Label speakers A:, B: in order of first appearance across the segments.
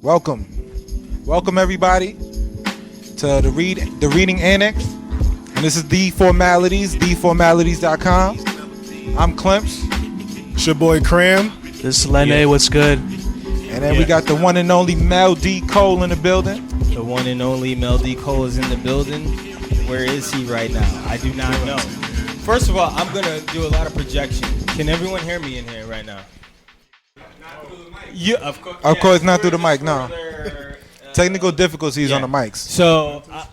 A: Welcome everybody to the reading annex. And this is The Formalities, theformalities.com. I'm Clemps.
B: It's your boy Cram.
C: This is Lene, what's good?
A: And then we got the one and only Mel D. Cole in the building.
D: The one and only Mel D. Cole is in the building. Where is he right now? I do not know. First of all, I'm going to do a lot of projection. Can everyone hear me in here right now? Yeah, of
A: course, not through the mic, no. Technical difficulties on the mics.
D: So I'm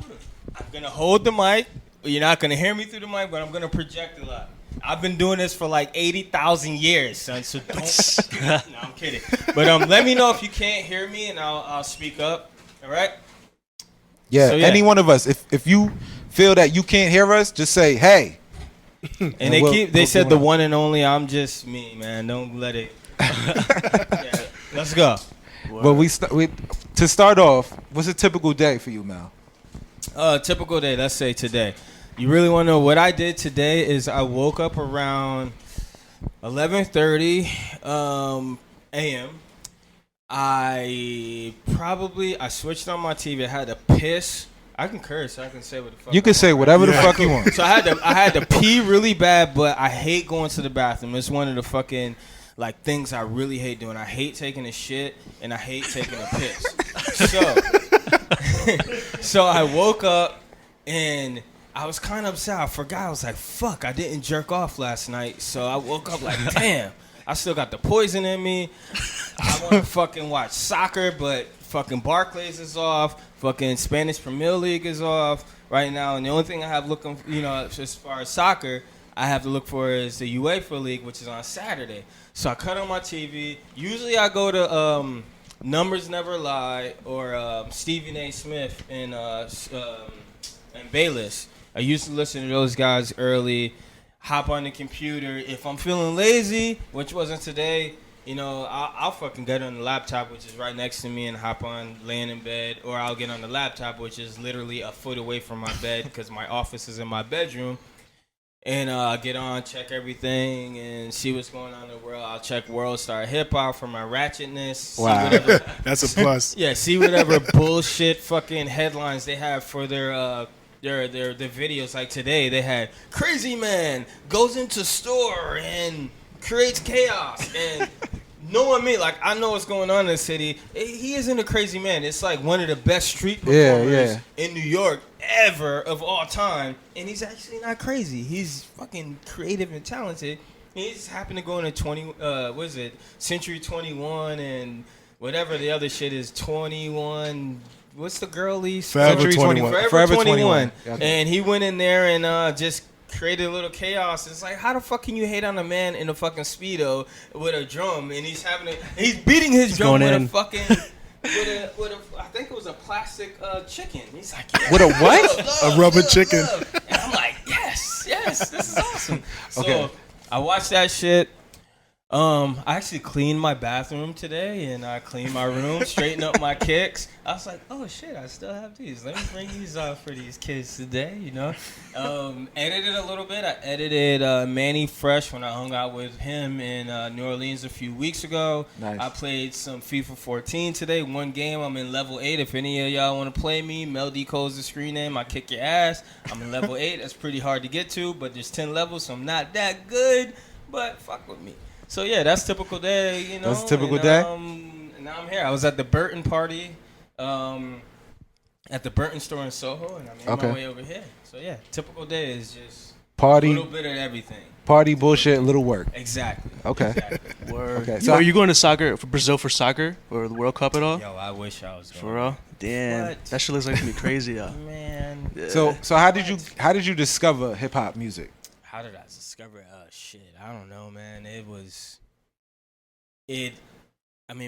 D: going to hold the mic. You're not going to hear me through the mic, but I'm going to project a lot. I've been doing this for like 80,000 years, son, so don't. No, I'm kidding. But let me know if you can't hear me, and I'll speak up. All right?
A: Yeah, so, any one of us. If you feel that you can't hear us, just say, hey.
D: And they said the one and only, I'm just me, man. Don't let it. Yeah, let's go.
A: But to start off, what's a typical day for you, Mel?
D: Typical day, let's say today. You really want to know what I did today is I woke up around 11:30 a.m. I switched on my TV. I had to piss. I can curse. I can say what the fuck.
A: You can say whatever the fuck you want.
D: So I had to pee really bad, but I hate going to the bathroom. It's one of the fucking things I really hate doing. I hate taking a shit and I hate taking a piss. So I woke up and I was kind of upset. I forgot. I was like, fuck, I didn't jerk off last night. So I woke up like, damn, I still got the poison in me. I want to fucking watch soccer, but fucking Barclays is off. Fucking Spanish Premier League is off right now. And the only thing I have looking, as far as soccer, I have to look for is the UEFA League, which is on Saturday. So I cut on my TV. Usually I go to Numbers Never Lie or Stephen A. Smith and Bayless. I used to listen to those guys early, hop on the computer. If I'm feeling lazy, which wasn't today, I'll fucking get on the laptop, which is right next to me, and hop on laying in bed. Or I'll get on the laptop, which is literally a foot away from my bed because my office is in my bedroom. And I'll get on, check everything, and see what's going on in the world. I'll check World Star Hip Hop for my ratchetness.
A: Wow.
B: That's a plus.
D: Yeah, see whatever bullshit fucking headlines they have for their videos. Like today, they had Crazy Man goes into store and creates chaos. And knowing me, I know what's going on in the city. He isn't a crazy man. It's like one of the best street performers in New York ever of all time. And he's actually not crazy. He's fucking creative and talented. He just happened to go into Century 21 and whatever the other shit is, 21. What's the girlie?
B: Forever 21.
D: Forever 21. And he went in there and just created a little chaos. It's like, how the fuck can you hate on a man in a fucking Speedo with a drum and he's beating his drum with a fucking with a I think it was a plastic chicken. He's like, yeah,
A: with a what?
B: A rubber chicken.
D: And I'm like, yes, this is awesome. So I watched that shit. I actually cleaned my bathroom today, and I cleaned my room, straightened up my kicks. I was like, oh shit, I still have these. Let me bring these out for these kids today, Edited a little bit. I edited Manny Fresh when I hung out with him in New Orleans a few weeks ago.
A: Nice.
D: I played some FIFA 14 today, one game. I'm in level 8. If any of y'all want to play me, Mel D. Cole's the screen name. I kick your ass. I'm in level 8. That's pretty hard to get to, but there's 10 levels, so I'm not that good, but fuck with me. So, yeah, that's typical day,
A: That's a typical day?
D: And now I'm here. I was at the Burton party at the Burton store in Soho, and I'm on my way over here. So, yeah, typical day is just
A: party,
D: a little bit of everything.
A: Party, bullshit, little work.
D: Exactly.
A: Okay.
D: Exactly.
C: Word.
A: Okay.
C: So are you going to soccer for Brazil for soccer or the World Cup at all?
D: Yo, I wish I was going.
C: For real? Damn.
D: What?
C: That shit looks like it's gonna be crazy, yeah.
D: Man.
C: Yeah.
A: So how did you discover hip hop music?
D: How did I discover it? Shit. I don't know, man.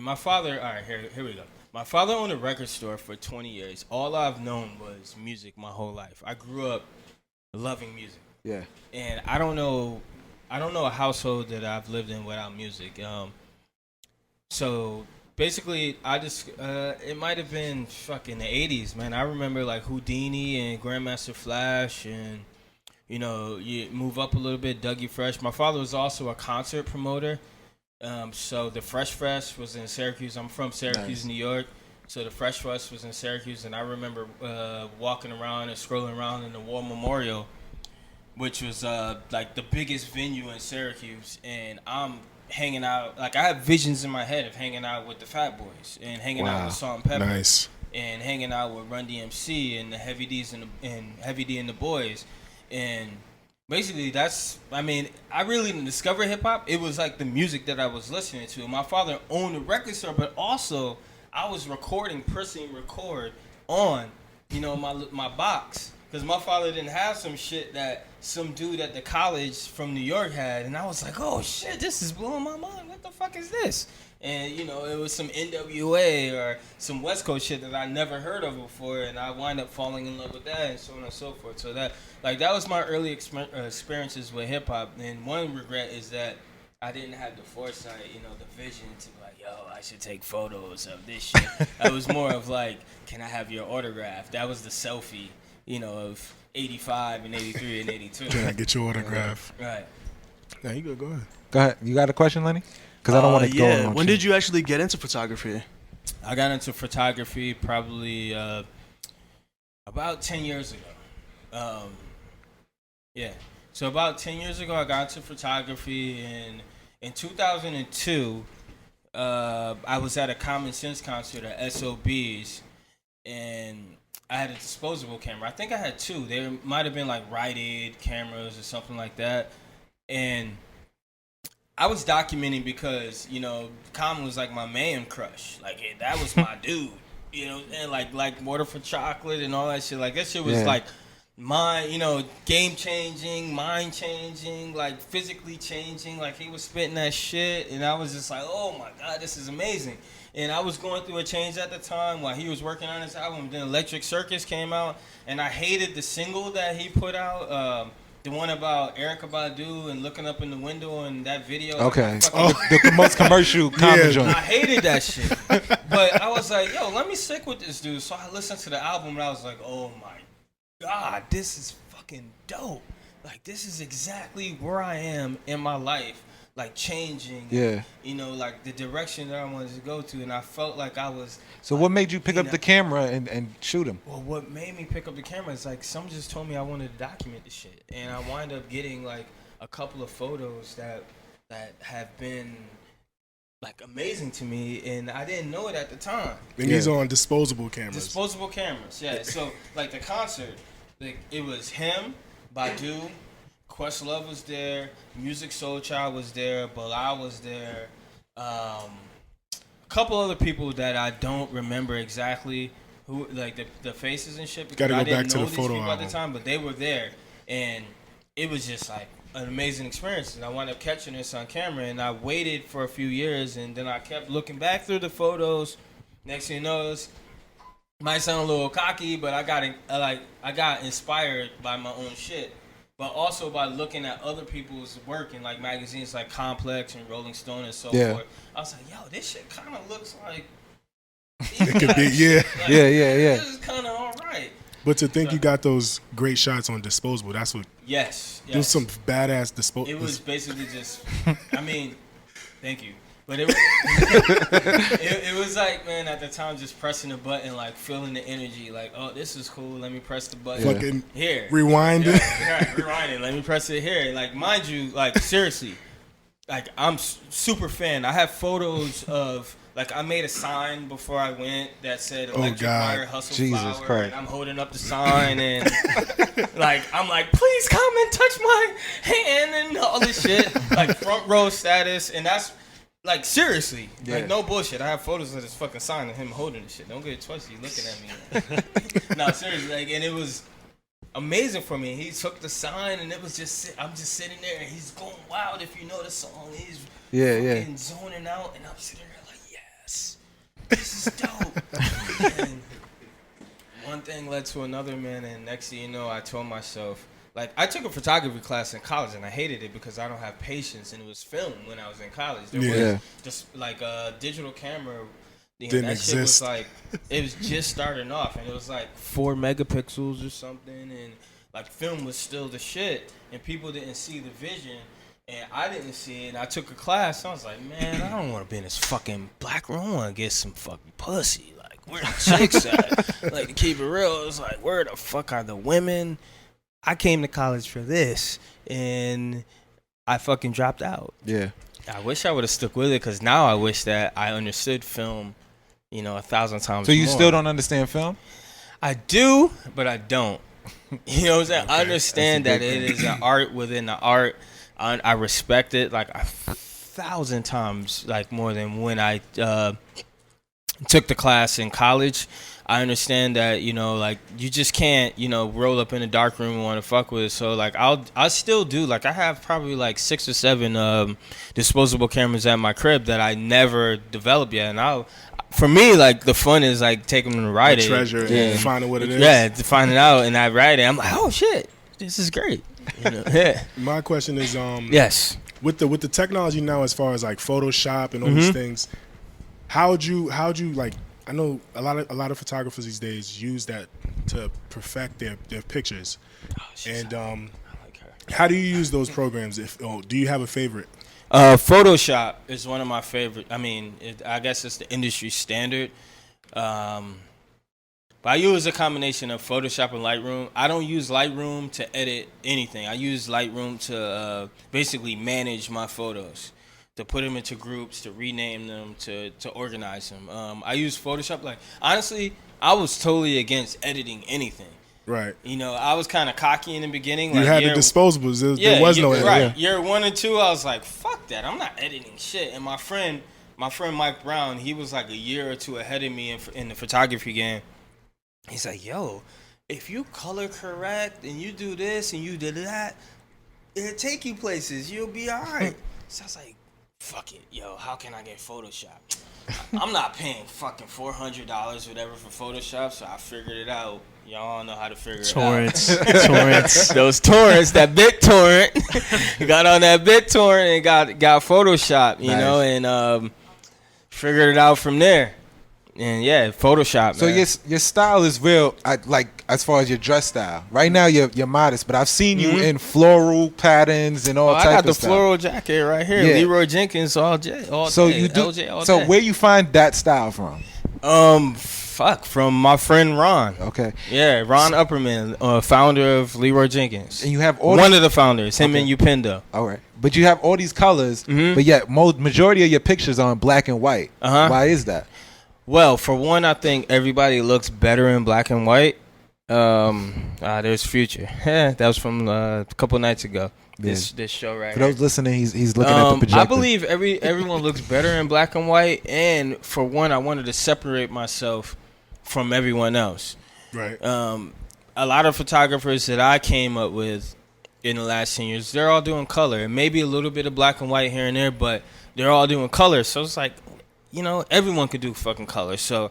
D: My father, all right, here we go. My father owned a record store for 20 years. All I've known was music my whole life. I grew up loving music.
A: Yeah.
D: And I don't know a household that I've lived in without music. So basically, I just it might have been fucking the 80s, man. I remember like Houdini and Grandmaster Flash, and you move up a little bit, Dougie Fresh. My father was also a concert promoter. So the Fresh Fest was in Syracuse. I'm from Syracuse,
A: nice.
D: New York. So the Fresh Fest was in Syracuse, and I remember walking around and scrolling around in the War Memorial, which was like the biggest venue in Syracuse, and I'm hanging out. Like, I have visions in my head of hanging out with the Fat Boys and hanging out with Salt and Pepper,
B: Nice.
D: and hanging out with Run DMC and the Heavy D's and Heavy D and the Boys, and basically that's. I mean, I really didn't discover hip hop. It was like the music that I was listening to. My father owned a record store, but also I was pressing record on, my box. Because my father didn't have some shit that some dude at the college from New York had. And I was like, oh, shit, this is blowing my mind. What the fuck is this? And, it was some NWA or some West Coast shit that I never heard of before. And I wind up falling in love with that and so on and so forth. So that was my early experiences with hip-hop. And one regret is that I didn't have the foresight, the vision to be like, yo, I should take photos of this shit. I was more of like, can I have your autograph? That was the selfie. Of 85 and 83 and 82.
B: Can I get your autograph?
D: Right.
B: Yeah, you good. Go ahead.
A: Go ahead. You got a question, Lenny? Because I don't want to go on.
C: When did you actually get into photography?
D: I got into photography probably about 10 years ago. Yeah. So about 10 years ago, I got into photography, and in 2002, I was at a Common Sense concert at SOB's, and I had a disposable camera. I think I had two. There might have been like Rite Aid cameras or something like that. And I was documenting because, Common was like my man crush. Like, that was my dude. And like Water for Chocolate and all that shit. Like, that shit was like game changing, mind changing, like physically changing. Like, he was spitting that shit. And I was just like, oh my God, this is amazing. And I was going through a change at the time while he was working on his album. Then Electric Circus came out, and I hated the single that he put out, the one about Erykah Badu and looking up in the window and that video.
A: Okay. The most commercial Common joint.
D: I hated that shit. But I was like, yo, let me stick with this dude. So I listened to the album, and I was like, oh my God, this is fucking dope. Like, this is exactly where I am in my life. Like, changing, like the direction that I wanted to go to, and I felt like I was.
A: So what made you pick up the camera and shoot him?
D: Well, what made me pick up the camera is like someone just told me I wanted to document the shit, and I wind up getting like a couple of photos that have been like amazing to me, and I didn't know it at the time.
B: And these are on disposable cameras.
D: Disposable cameras, yeah. So like the concert, like it was him, Badu. Questlove was there, Music Soul Child was there, Bilal was there, a couple other people that I don't remember exactly who, like the faces and shit, because I didn't know these people at the time, but they were there, and it was just like an amazing experience. And I wound up catching this on camera, and I waited for a few years, and then I kept looking back through the photos. Next thing you know, it might sound a little cocky, but I got inspired by my own shit. But also by looking at other people's work in like magazines like Complex and Rolling Stone and so forth. I was like, yo, this shit kind of looks like
B: it could be, yeah.
D: Like,
A: yeah.
D: This is kind of all right.
B: But to think you got those great shots on disposable, that's what.
D: Yes.
B: There's some badass disposable.
D: It was basically just, I mean, thank you. But it was, it was like, man, at the time, just pressing a button, like feeling the energy, like, oh, this is cool. Let me press the button.
B: Fucking
D: here.
B: Rewind it.
D: Yeah, rewind it. Let me press it here. Like, mind you, like, seriously, like, I'm super fan. I have photos of, like, I made a sign before I went that said Electric Fire Hustle
A: Jesus
D: Flower.
A: Christ.
D: And I'm holding up the sign and, like, I'm like, please come and touch my hand and all this shit. Like, front row status. And that's, like, seriously. Like, no bullshit. I have photos of this fucking sign of him holding this shit. Don't get it twisted. He's looking at me. No, seriously. Like, and it was amazing for me. He took the sign, and it was just, I'm just sitting there, and he's going wild. If you know the song, he's fucking zoning out, and I'm sitting there like, yes, this is dope. And one thing led to another, man, and next thing you know, I told myself, like, I took a photography class in college, and I hated it because I don't have patience, and it was film when I was in college. There was just, like, a digital camera.
B: Didn't
D: that
B: exist.
D: shit was, like, it was just starting off, and it was, like, 4 megapixels or something, and, like, film was still the shit, and people didn't see the vision, and I didn't see it, and I took a class, and I was like, man, I don't want to be in this fucking black room. I want to get some fucking pussy. Like, where the chicks at? Like, to keep it real, it's like, where the fuck are the women? I came to college for this, and I fucking dropped out.
A: Yeah.
D: I wish I would have stuck with it, because now I wish that I understood film, 1,000 times
A: So you
D: more.
A: still don't understand film?
D: I do, but I don't. You know what I'm saying?
B: Okay.
D: I understand that it is an art within the art. I respect it like 1,000 times, like more than when I took the class in college. I understand that, like, you just can't, roll up in a dark room and want to fuck with it. So, like, I still do. Like, I have probably, like, 6 or 7 disposable cameras at my crib that I never developed yet. And for me, like, the fun is, like, taking them to ride it.
B: Treasure and finding what it is.
D: Yeah, to find it out. And I ride it. I'm like, oh, shit, this is great. Yeah.
B: My question is,
D: Yes.
B: with the technology now, as far as, like, Photoshop and all these things, how'd you like? I know a lot of photographers these days use that to perfect their pictures. And
D: I like her.
B: how do you use those programs? Do you have a favorite?
D: Photoshop is one of my favorite. I mean, I guess it's the industry standard. But I use a combination of Photoshop and Lightroom. I don't use Lightroom to edit anything. I use Lightroom to basically manage my photos, to put them into groups, to rename them, to organize them. I use Photoshop. Like, honestly, I was totally against editing anything.
B: Right.
D: I was kind of cocky in the beginning.
B: You
D: like,
B: had the disposables. There was no edit.
D: Right. Year 1 and 2, I was like, fuck that. I'm not editing shit. And my friend Mike Brown, he was like a year or 2 ahead of me in the photography game. He's like, yo, if you color correct and you do this and you did that, it'll take you places. You'll be all right. So I was like, fuck it. Yo, how can I get Photoshop? I'm not paying fucking $400 whatever for Photoshop, so I figured it out. Y'all know how to figure it out. Torrents. Those torrents, that BitTorrent. Got on that BitTorrent and got Photoshop, you know, and figured it out from there. And yeah, Photoshop.
A: So
D: man.
A: your style is real. Like as far as your dress style. Right now you're modest, but I've seen you in floral patterns and all types of stuff.
D: I got the floral jacket right here.
A: Yeah.
D: Leroy Jenkins all day.
A: So
D: day.
A: you do.
D: LJ all
A: So
D: day.
A: where you find that style from?
D: From my friend Ron.
A: Okay.
D: Yeah, Ron Upperman, founder of Leroy Jenkins.
A: And you have all
D: one of the founders, him and Upendo.
A: All right. But you have all these colors, but yet majority of your pictures are in black and white. Why is that?
D: Well, for one, I think everybody looks better in black and white. There's Future. That was from a couple nights ago. This show right
A: For
D: here.
A: those listening, he's looking at the projector.
D: I believe everyone looks better in black and white. And for one, I wanted to separate myself from everyone else.
B: Right.
D: A lot of photographers that I came up with in the last 10 years, they're all doing color. And maybe a little bit of black and white here and there, but they're all doing color. So it's like, everyone could do fucking color. So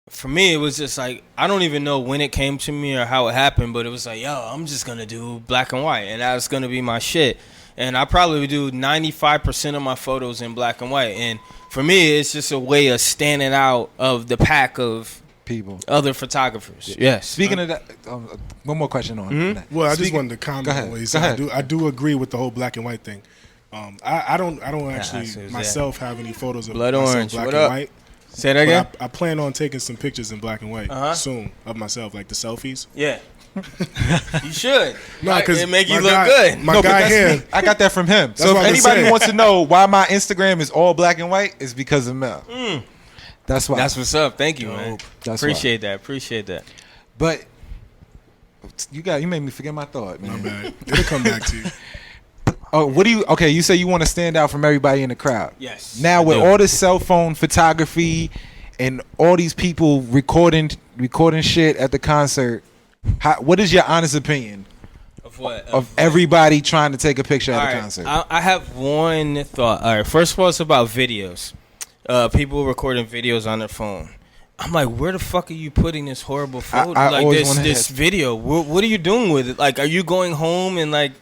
D: for me, it was just like, I don't even know when it came to me or how it happened, but it was like, yo, I'm just going to do black and white, and that's going to be my shit. And I probably would do 95% of my photos in black and white. And for me, it's just a way of standing out of the pack of
A: people, other
D: photographers. Yes.
A: Speaking of that, one more question on that.
B: Well, I just wanted to comment
A: Go
B: on
A: ahead.
B: what he said. I do agree with the whole black and white thing. I don't actually myself have any photos of
D: Blood
B: myself
D: orange.
B: black
D: What
B: and
D: up?
B: white.
D: Say that again?
B: I plan on taking some pictures in black and white soon of myself, like the selfies.
D: Yeah. You should.
B: No, because
D: it make you look good.
B: My guy here.
A: I got that from him. So if
B: what I'm
A: anybody
B: saying.
A: wants to know why my Instagram is all black and white, it's because of Mel. That's why.
D: That's what's up. Thank you, man.
A: That's
D: Appreciate that.
A: But you made me forget my thought, man.
B: My bad. It'll come back to you.
A: Oh, you say you want to stand out from everybody in the crowd.
D: Yes.
A: Now
D: I
A: with
D: do.
A: all this cell phone photography and all these people recording shit at the concert, what is your honest opinion
D: Of what?
A: of everybody trying to take a picture
D: All
A: at
D: right,
A: a concert?
D: I have one thought. All right, first of all, it's about videos. People recording videos on their phone. I'm like, where the fuck are you putting this horrible photo?
A: I
D: like
A: always wanna
D: this video. What are you doing with it? Like, are you going home and like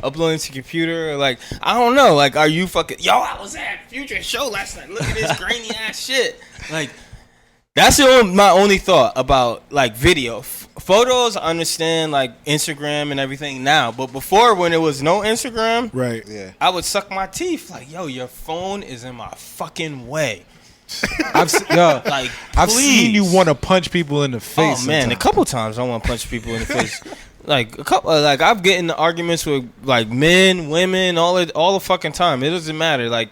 D: uploading to your computer? Or like, I don't know. Like, are you fucking? Yo, I was at Future show last night. Look at this grainy ass shit. Like, that's my only thought about like video. Photos, I understand like Instagram and everything now, but before when it was no Instagram,
B: Right.
A: Yeah.
D: I would suck my teeth like, yo, your phone is in my fucking way.
A: I've seen you
D: please.
A: want to punch people in the face.
D: Oh man,
A: sometimes.
D: a couple times I want to punch people in the face. Like a couple, like I've get into arguments with like men, women, all the fucking time. It doesn't matter. Like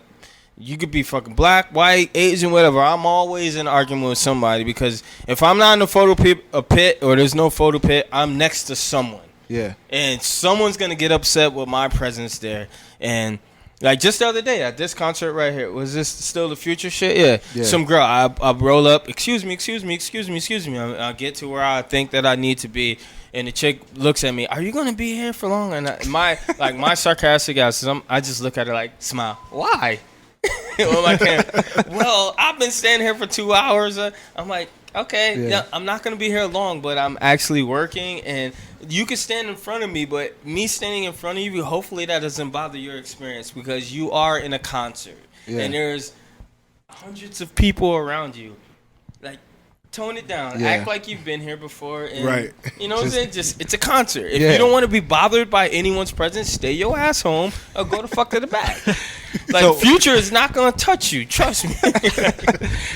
D: you could be fucking black, white, Asian, whatever. I'm always in an argument with somebody because if I'm not in a photo pit or there's no photo pit, I'm next to someone.
A: Yeah.
D: And someone's gonna get upset with my presence there. And like just the other day at this concert right here, was this still the Future shit? Yeah. Some girl, I roll up. Excuse me. I get to where I think that I need to be. And the chick looks at me. Are you gonna be here for long? And my sarcastic ass, I just look at her like, smile. Why? Well, I've been standing here for 2 hours. I'm like, okay, yeah, I'm not gonna be here long, but I'm actually working. And you can stand in front of me, but me standing in front of you, hopefully that doesn't bother your experience because you are in a concert and there's hundreds of people around you. Like, tone it down. Yeah. Act like you've been here before. And,
B: right.
D: You know what I'm saying? Just it's a concert. If you don't want to be bothered by anyone's presence, stay your ass home or go the fuck to the back. Like, Future is not going to touch you. Trust me.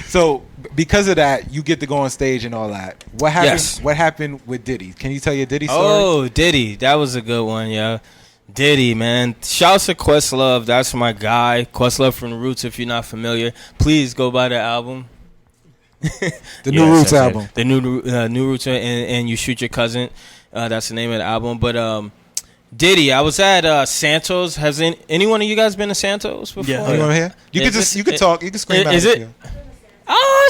A: So, because of that, you get to go on stage and all that. What happened?
D: Yes.
A: What happened with Diddy? Can you tell your Diddy story?
D: Oh, Diddy. That was a good one, yo. Diddy, man. Shouts to Questlove. That's my guy. Questlove from The Roots, if you're not familiar. Please go buy the album.
A: The New Roots album.
D: The new Roots and You Shoot Your Cousin. That's the name of the album. But Diddy, I was at Santos. Has any one of you guys been to Santos before?
A: Yeah. You want to hear? You can talk. You can scream out.
D: Is it? Oh,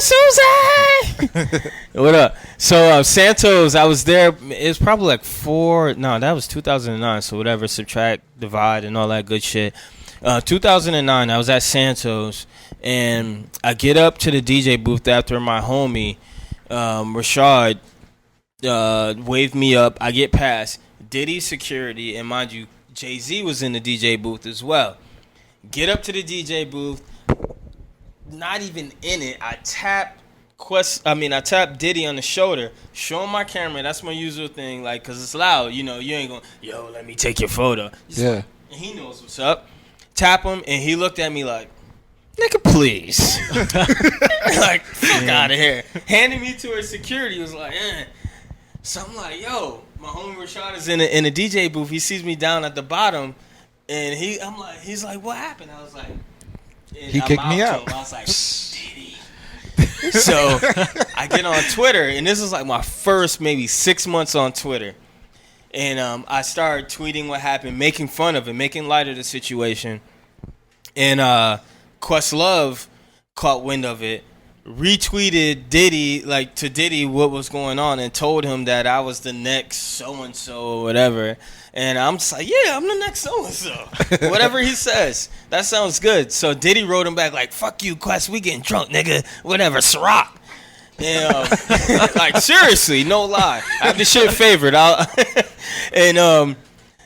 D: Susan! What up? So Santos, I was there. It was probably like that was 2009. So whatever, subtract, divide, and all that good shit. 2009, I was at Santos, and I get up to the DJ booth after my homie, Rashad, waved me up. I get past Diddy security, and mind you, Jay-Z was in the DJ booth as well. Get up to the DJ booth, not even in it. I tap Diddy on the shoulder, show him my camera. That's my usual thing, like, cause it's loud. You know, you ain't going, yo, let me take your photo.
A: Yeah.
D: And he knows what's up. Tap him, and he looked at me like, nigga, please. Like, fuck out of here. Handed me to her security. He was like, So I'm like, yo, my homie Rashad is in the DJ booth. He sees me down at the bottom, and he's like, what happened? I was like,
A: he kicked me out.
D: I was like, Diddy. So I get on Twitter, and this is like my first maybe 6 months on Twitter. And I started tweeting what happened, making fun of it, making light of the situation. And Questlove caught wind of it, retweeted Diddy, like to Diddy, what was going on, and told him that I was the next so-and-so or whatever. And I'm just like, yeah, I'm the next so-and-so. Whatever he says, that sounds good. So Diddy wrote him back like, fuck you, Quest, we getting drunk, nigga, whatever, Ciroc. And, like, seriously, no lie. I have this shit favored.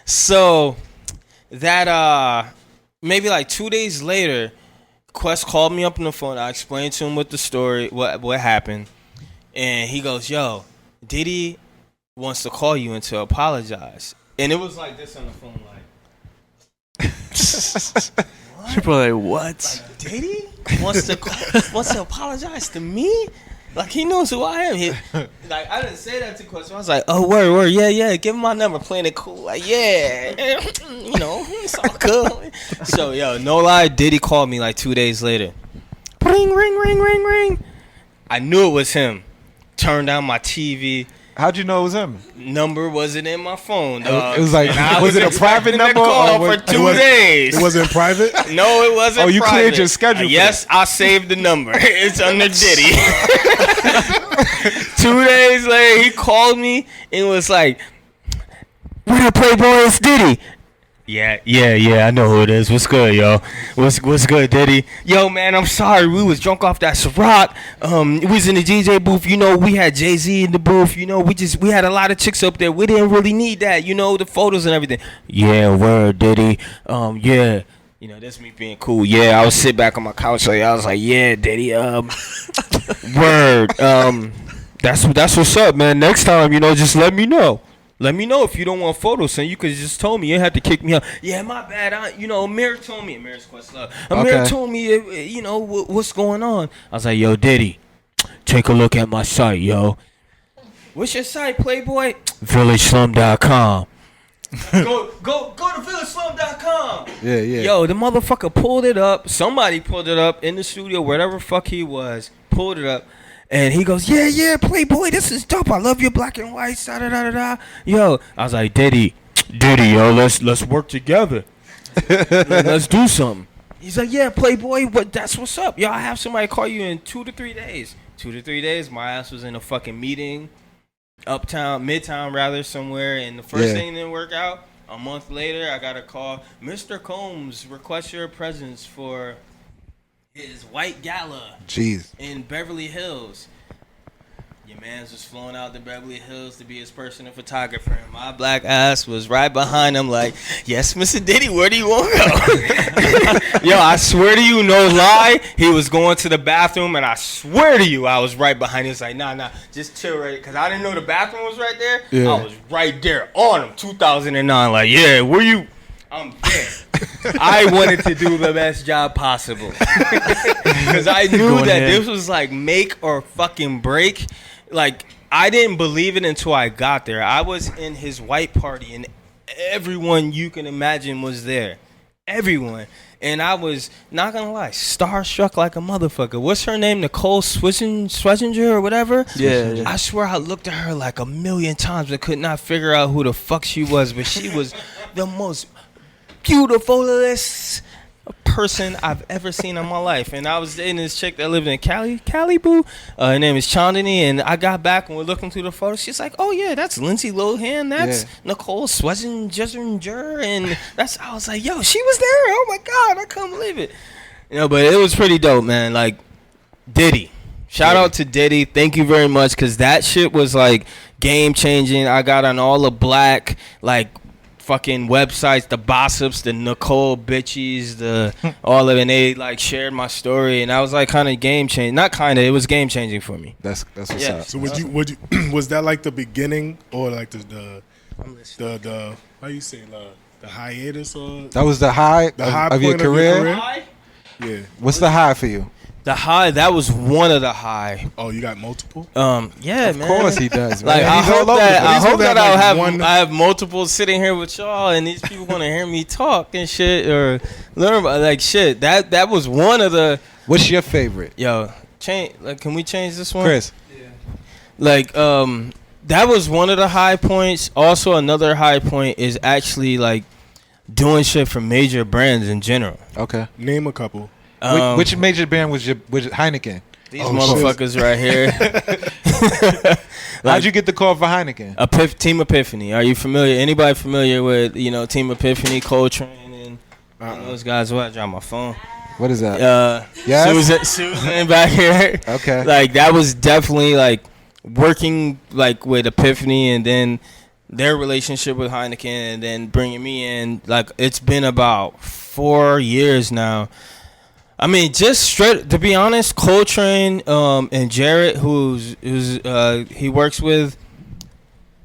D: So that maybe like 2 days later, Quest called me up on the phone. I explained to him what the story, what happened, and he goes, "Yo, Diddy wants to call you and to apologize." And it was like this on the phone, like,
C: people are like, what?
D: Like, Diddy wants to apologize to me? Like, he knows who I am. Like, I didn't say that to Question. I was like, oh, word, yeah, give him my number, playing it cool. Like, yeah, you know, it's all good. So, yo, no lie, Diddy called me like 2 days later. Ring, ring, ring, ring, ring. I knew it was him. Turned on my TV.
A: How'd you know it was him?
D: Number wasn't in my phone, dog.
A: It was like, was it a private number?
D: Call for 2 days.
B: It wasn't private?
D: No, it wasn't private.
A: Oh, you cleared your schedule?
D: Yes, I saved the number. It's under Diddy. 2 days later, he called me and was like, "Where the Playboy is Diddy?" Yeah, I know who it is. What's good, yo? What's good, Diddy? Yo, man, I'm sorry. We was drunk off that Ciroc. We was in the DJ booth. You know, we had Jay-Z in the booth. You know, we had a lot of chicks up there. We didn't really need that. You know, the photos and everything. Yeah, word, Diddy. Yeah. You know, that's me being cool. Yeah, I would sit back on my couch. So I was like, yeah, Diddy. Word. That's what's up, man. Next time, you know, just let me know. let me know if you don't want photos, son. You could just told me. You had to kick me out. Yeah, my bad. Amir told me. Amir's Questlove. Amir told me, what's going on. I was like, yo, Diddy, take a look at my site, yo. What's your site, Playboy? VillageSlum.com. go to VillageSlum.com.
A: Yeah.
D: Yo, the motherfucker pulled it up. Somebody pulled it up in the studio, wherever fuck he was, pulled it up. And he goes, yeah, Playboy, this is dope. I love your black and white. Da da da da. Yo, I was like, Diddy, yo, let's work together. Let's do something. He's like, yeah, Playboy, that's what's up. Yo, I have somebody call you in 2 to 3 days. 2 to 3 days, my ass was in a fucking meeting, midtown rather, somewhere. And the first thing didn't work out. A month later, I got a call. Mr. Combs requests your presence for his white gala.
A: Jeez.
D: In Beverly Hills. Your man's was flown out to Beverly Hills to be his personal photographer. And my black ass was right behind him like, yes, Mr. Diddy, where do you want to go? Yo, I swear to you, no lie, he was going to the bathroom, and I swear to you, I was right behind him. He was like, nah, just chill right, because I didn't know the bathroom was right there. Yeah. I was right there on him, 2009, like, yeah, where you... I'm there. I wanted to do the best job possible. Because I knew that this was like make or fucking break. Like, I didn't believe it until I got there. I was in his white party, and everyone you can imagine was there. Everyone. And I was, not going to lie, starstruck like a motherfucker. What's her name? Nicole Swessinger or whatever?
C: Yeah.
D: I swear I looked at her like a million times and could not figure out who the fuck she was. But she was the most beautifulest person I've ever seen in my life. And I was dating this chick that lived in Cali, boo. Her name is Chandani. And I got back and we're looking through the photos. She's like, oh yeah, that's Lindsay Lohan. That's Nicole Swessinger. And I was like, yo, she was there. Oh my God, I can't believe it. But it was pretty dope, man. Like, Diddy. Shout out to Diddy. Thank you very much. Because that shit was like game changing. I got on all the black, like, fucking websites, the Bossops, the Nicole bitches, all of it, and they like shared my story, and I was like kind of game changing. Not kind of, it was game changing for me.
A: That's what's up.
B: So would you was that like the beginning or like the how you say the hiatus or
A: that was the high of your career?
B: Yeah.
A: What's the high for you?
D: The high, that was one of the high.
B: Oh, you got multiple?
D: Yeah,
A: of
D: man.
A: Of course he does, man.
D: Like, I hope that I have multiple sitting here with y'all, and these people want to hear me talk and shit or learn about like shit. That was one of the.
A: What's your favorite?
D: Yo, can we change this one,
A: Chris?
D: Yeah. Like, that was one of the high points. Also, another high point is actually like doing shit for major brands in general.
A: Okay,
B: name a couple.
A: Which major brand was Heineken?
D: These motherfuckers right here.
A: How'd you get the call for Heineken?
D: Team Epiphany. Are you familiar? Anybody familiar with Team Epiphany, Coltrane, and those guys? What? I dropped my phone.
A: What is that?
D: Yes? Susan back here.
A: Okay.
D: Like, that was definitely like working like with Epiphany, and then their relationship with Heineken, and then bringing me in. Like, it's been about 4 years now. I mean, just straight to be honest, Coltrane and Jarrett, who's he works with,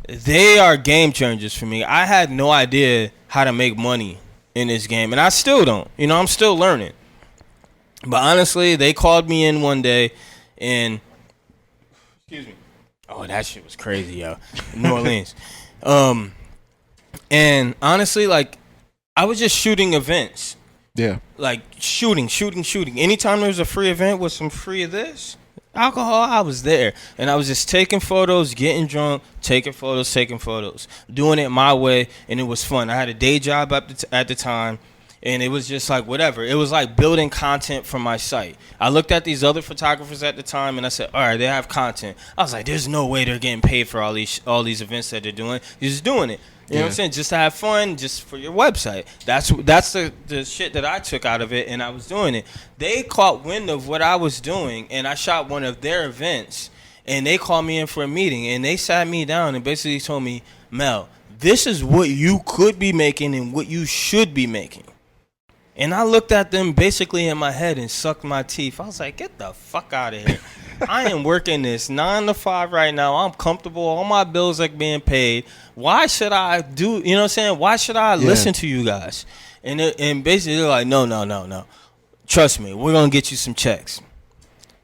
D: they are game changers for me. I had no idea how to make money in this game, and I still don't. I'm still learning. But honestly, they called me in one day, and excuse me. Oh, that shit was crazy, yo. New Orleans. And honestly, like, I was just shooting events.
A: Yeah.
D: Like, shooting. Anytime there was a free event with some free of this, alcohol, I was there. And I was just taking photos, getting drunk, taking photos, doing it my way, and it was fun. I had a day job at the time, and it was just like whatever. It was like building content for my site. I looked at these other photographers at the time, and I said, all right, they have content. I was like, there's no way they're getting paid for all these events that they're doing. They're just doing it. You know what I'm saying? Just to have fun, just for your website. That's the shit that I took out of it, and I was doing it. They caught wind of what I was doing, and I shot one of their events, and they called me in for a meeting, and they sat me down and basically told me, Mel, this is what you could be making and what you should be making. And I looked at them basically in my head and sucked my teeth. I was like, get the fuck out of here. I am working this 9 to 5 right now. I'm comfortable. All my bills are being paid. Why should I do? You know what I'm saying? Why should I listen to you guys? And basically they're like, no. Trust me, we're gonna get you some checks.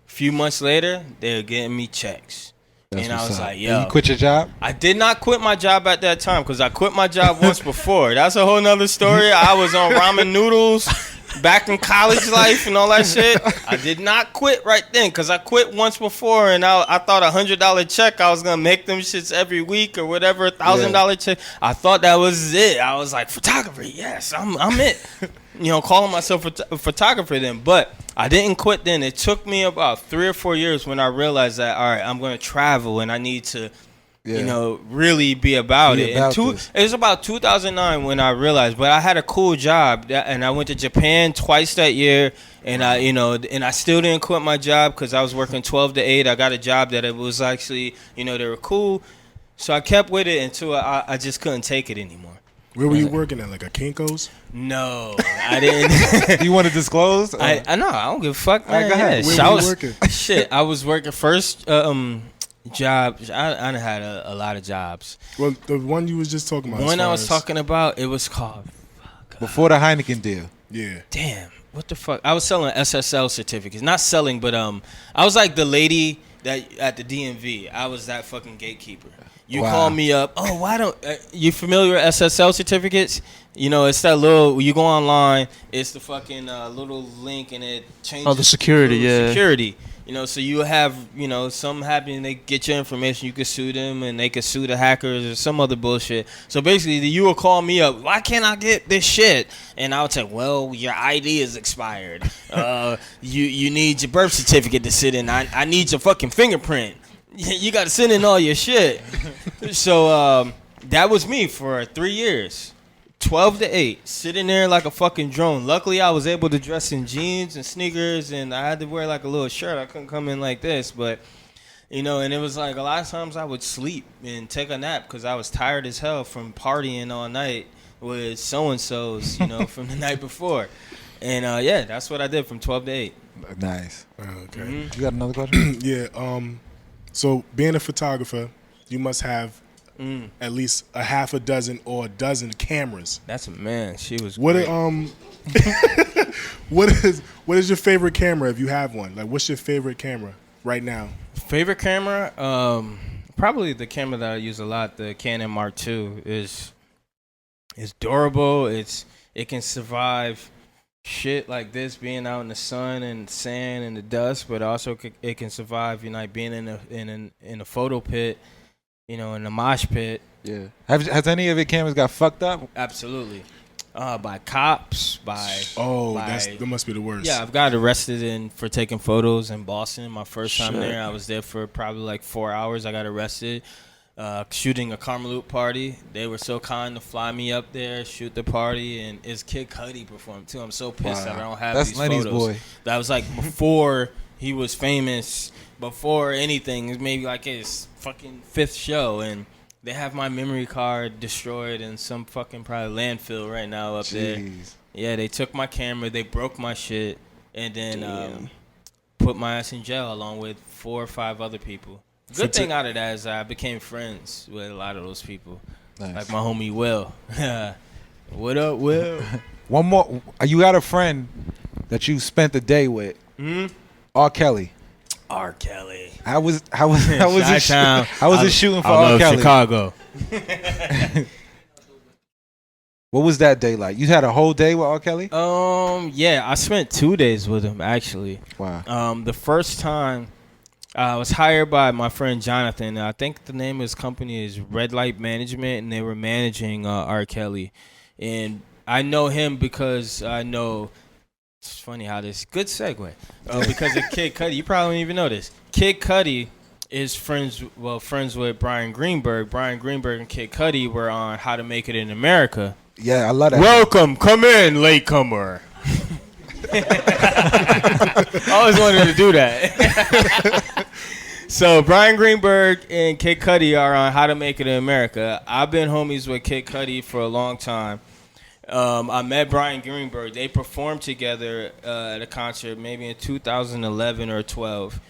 D: A few months later, they're getting me checks. And I was like, yo.
A: You quit your job?
D: I did not quit my job at that time because I quit my job once before. That's a whole nother story. I was on ramen noodles back in college life and all that shit. I did not quit right then because I quit once before and I thought $100 check, I was going to make them shits every week or whatever, $1,000 check. I thought that was it. I was like, photography, yes, I'm it. You know, calling myself a photographer then. But I didn't quit then. It took me about 3 or 4 years when I realized that, all right, I'm going to travel and I need to, you know, really be about it. It was about 2009 when I realized, but I had a cool job and I went to Japan twice that year and I still didn't quit my job because I was working 12 to 8. I got a job that it was actually, you know, they were cool. So I kept with it until I just couldn't take it anymore.
B: Where were you working at? Like a Kinko's?
D: No, I didn't.
A: Do you want to disclose?
D: I know. I don't give a fuck, man.
B: All right, go ahead. Where were you working?
D: Shit, I was working first job. I had a lot of jobs.
B: Well, the one you was just talking about.
D: One I was talking about, it was called...
A: Before the Heineken deal.
B: Yeah.
D: Damn. What the fuck? I was selling SSL certificates. Not selling, but I was like the lady that at the DMV. I was that fucking gatekeeper. You call me up. Oh, why don't you familiar with SSL certificates? You know, it's that little. You go online. It's the fucking little link, and it changes.
C: Oh, the security,
D: Security. You know, so you have, you know, something happening. They get your information. You can sue them, and they can sue the hackers or some other bullshit. So basically, you will call me up. Why can't I get this shit? And I would say, well, your ID is expired. You need your birth certificate to sit in. I need your fucking fingerprint. You got to send in all your shit. So that was me for 3 years. 12 to 8, sitting there like a fucking drone. Luckily, I was able to dress in jeans and sneakers, and I had to wear like a little shirt. I couldn't come in like this, but, you know, and it was like a lot of times I would sleep and take a nap because I was tired as hell from partying all night with so-and-sos, you know, from the night before. And, yeah, that's what I did from 12 to 8.
A: Nice.
B: Okay.
A: You got another question?
B: Yeah. So being a photographer, you must have at least a half a dozen or a dozen cameras.
D: That's a man. She was
B: what
D: great.
B: What is your favorite camera if you have one? Like, what's your favorite camera right now?
D: Favorite camera? Probably the camera that I use a lot, the Canon Mark II, is durable. It can survive shit like this, being out in the sun and sand and the dust, but also it can survive, you know, like being in a photo pit, you know, in a mosh pit.
A: Yeah. Has any of your cameras got fucked up?
D: Absolutely. By cops,
B: that must be the worst.
D: Yeah, I've got arrested for taking photos in Boston. My first time there, I was there for probably like 4 hours. I got arrested shooting a Carmeloot party. They were so kind to fly me up there, shoot the party, and it's Kid Cudi performed too. I'm so pissed that I don't have these
A: Lenny's
D: photos.
A: boy.
D: That was like before he was famous, before anything. It was maybe like his fucking 5th show, and they have my memory card destroyed in some fucking probably landfill right now up there. Yeah, they took my camera, they broke my shit, and then put my ass in jail along with 4 or 5 other people. Good thing out of that is I became friends with a lot of those people. Nice. Like my homie Will. What up, Will?
A: One more. You got a friend that you spent the day with. R.Kelly.
D: R.Kelly.
A: How was it shooting for R.Kelly?
D: Chicago.
A: What was that day like? You had a whole day with R.Kelly?
D: Yeah, I spent 2 days with him actually.
A: Wow.
D: The first time I was hired by my friend Jonathan. I think the name of his company is Red Light Management, and they were managing R.Kelly. And I know him because I know. It's funny how this good segue because of Kid Cudi. You probably don't even know this. Kid Cudi is friends with Brian Greenberg. Brian Greenberg and Kid Cudi were on How to Make It in America.
A: Yeah, I love that.
D: Welcome, come in, latecomer. I always wanted to do that. So Brian Greenberg and Kid Cudi are on How to Make It in America. I've been homies with Kid Cudi for a long time. I met Brian Greenberg. They performed together at a concert maybe in 2011 or 12.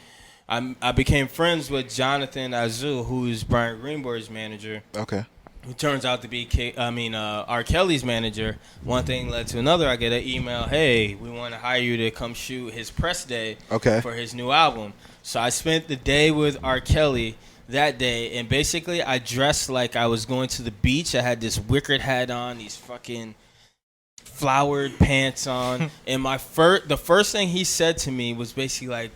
D: I became friends with Jonathan Azul, who's Brian Greenberg's manager.
A: Okay.
D: Who turns out to be R. Kelly's manager. One thing led to another. I get an email, hey, we want to hire you to come shoot his press day for his new album. So I spent the day with R. Kelly that day, and basically I dressed like I was going to the beach. I had this wicked hat on, these fucking flowered pants on, and the first thing he said to me was basically like,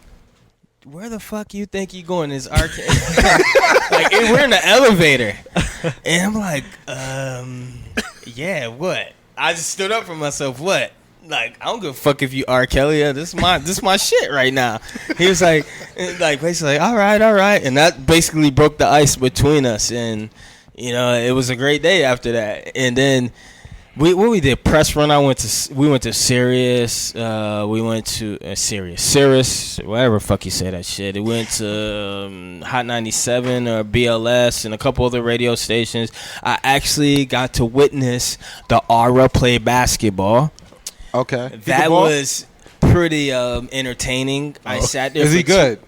D: where the fuck you think you going? Is R. Kelly? Like, we're in the elevator. And I'm like, yeah, what? I just stood up for myself. What? Like, I don't give a fuck if you R. Kelly. This is my shit right now. He was like basically, all right. And that basically broke the ice between us. And, you know, it was a great day after that. And then we did press run. We went to Sirius. We went to Sirius, whatever fuck you say that shit. It went to Hot 97 or BLS and a couple other radio stations. I actually got to witness the Aura play basketball.
A: Okay.
D: That was pretty entertaining. I sat there.
A: Is he good?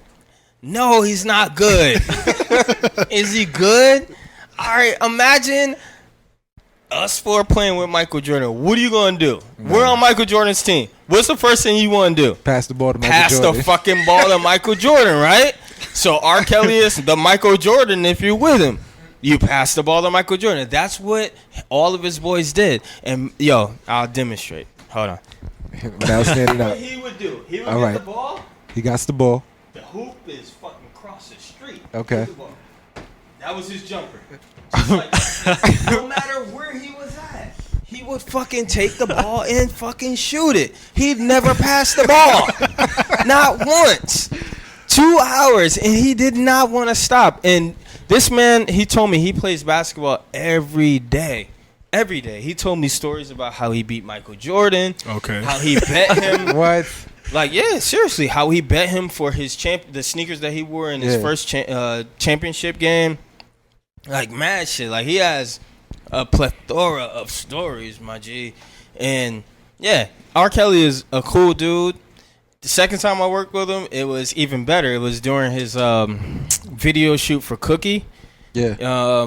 D: No, he's not good. Is he good? All right, imagine us four playing with Michael Jordan. What are you going to do? We're on Michael Jordan's team. What's the first thing you want to do?
A: Pass the ball to Michael
D: Jordan.
A: Jordan.
D: Pass the fucking ball to Michael Jordan, right? So R. Kelly is the Michael Jordan if you're with him. You pass the ball to Michael Jordan. That's what all of his boys did. And, yo, I'll demonstrate. Hold on.
A: Now standing up.
D: What he would do, he would
A: all
D: get
A: right.
D: the ball.
A: He got the ball.
D: The hoop is fucking across the street.
A: Okay.
D: That was his jumper. Like, no matter where he was at, he would fucking take the ball and fucking shoot it. He'd never pass the ball. Not once. 2 hours, and he did not want to stop. And this man, he told me he plays basketball every day. Every day. He told me stories about how he beat Michael Jordan.
B: Okay.
D: How he bet him.
A: What?
D: Like, yeah, seriously. How he bet him for his the sneakers that he wore in his first championship game. Like, mad shit. Like, he has a plethora of stories, my G. And, yeah, R. Kelly is a cool dude. The second time I worked with him, it was even better. It was during his video shoot for Cookie.
A: Yeah.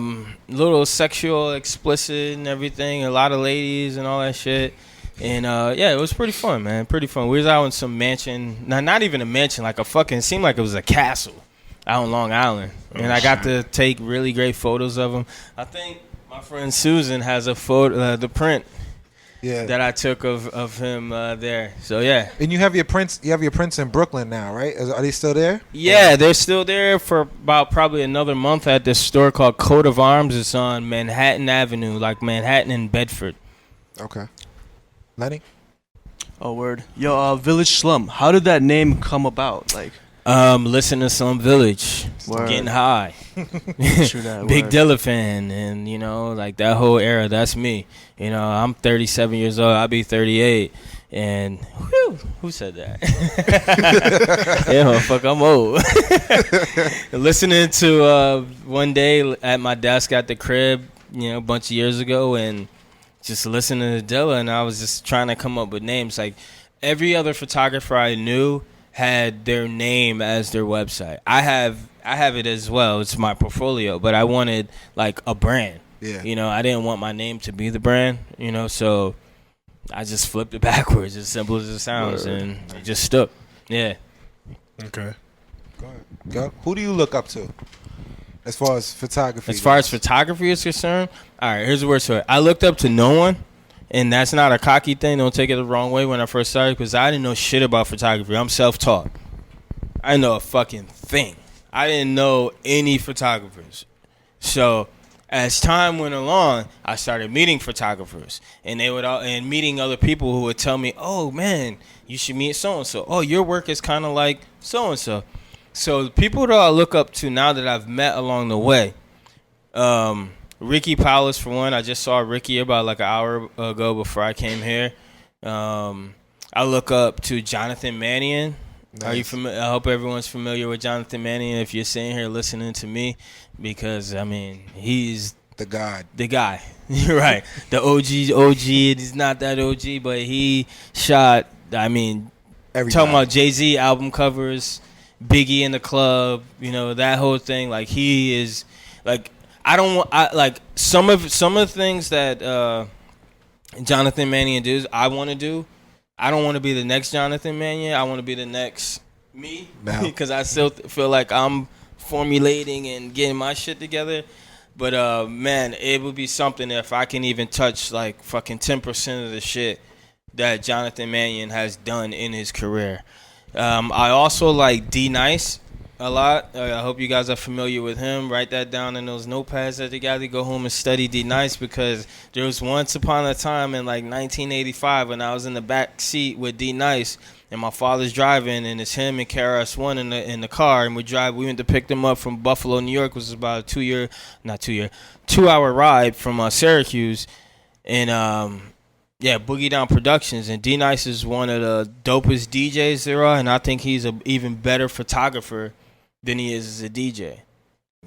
D: Little sexual, explicit and everything. A lot of ladies and all that shit. And, yeah, it was pretty fun, man. Pretty fun. We was out in some mansion. Not even a mansion. Like a fucking, it seemed like it was a castle out in Long Island. And I got to take really great photos of him. I think my friend Susan has a photo, the print that I took of him there. So, yeah.
A: And you have your prints in Brooklyn now, right? Are they still there?
D: Yeah, they're still there for about probably another month at this store called Coat of Arms. It's on Manhattan Avenue, like Manhattan and Bedford.
A: Okay. Lenny?
C: Oh, word. Yo, Village Slum. How did that name come about? Like,
D: listen to Slum Village,
C: word.
D: Getting high,
C: True that,
D: Big
C: word.
D: Dilla fan, and you know, like that whole era. That's me. You know, I'm 37 years old. I'll be 38, and who said that? Yeah, fuck, I'm old. Listening to one day at my desk at the crib, you know, a bunch of years ago, and just listening to Dilla, and I was just trying to come up with names. Like every other photographer I knew had their name as their website. I have it as well. It's my portfolio, but I wanted like a brand.
A: Yeah.
D: You know, I didn't want my name to be the brand, you know, so I just flipped it backwards, as simple as it sounds, and it just stuck. Yeah.
B: Okay.
A: Go ahead. Go. Who do you look up to as far as photography?
D: As far as photography is concerned, all right, here's the word to it. I looked up to no one. And that's not a cocky thing. Don't take it the wrong way when I first started, because I didn't know shit about photography. I'm self-taught. I didn't know a fucking thing. I didn't know any photographers. So as time went along, I started meeting photographers, and they would and meeting other people who would tell me, "Oh man, you should meet so and so. Oh, your work is kind of like so and so." So the people that I look up to now that I've met along the way. Ricky Powers, for one. I just saw Ricky about like an hour ago before I came here. I look up to Jonathan Mannion. Nice. Are you familiar? I hope everyone's familiar with Jonathan Mannion if you're sitting here listening to me, because, I mean, he's
A: the god.
D: The guy. You're right. The OG. He's not that OG, but he shot, I mean, talking about Jay-Z album covers, Biggie in the club, that whole thing. Like he is, like like some of the things that Jonathan Mannion does. I want to do. I don't want to be the next Jonathan Mannion. I want to be the next me because I still feel like I'm formulating and getting my shit together. But man, it would be something if I can even touch like fucking 10% of the shit that Jonathan Mannion has done in his career. I also like D Nice a lot. I hope you guys are familiar with him. Write that down in those notepads that you got to go home and study D Nice, because there was once upon a time in like 1985 when I was in the back seat with D Nice and my father's driving, and it's him and KRS-One in the car, and we went to pick them up from Buffalo, New York, which was about a 2-hour ride from Syracuse, and Boogie Down Productions, and D Nice is one of the dopest DJs there are, and I think he's an even better photographer than he is as a DJ.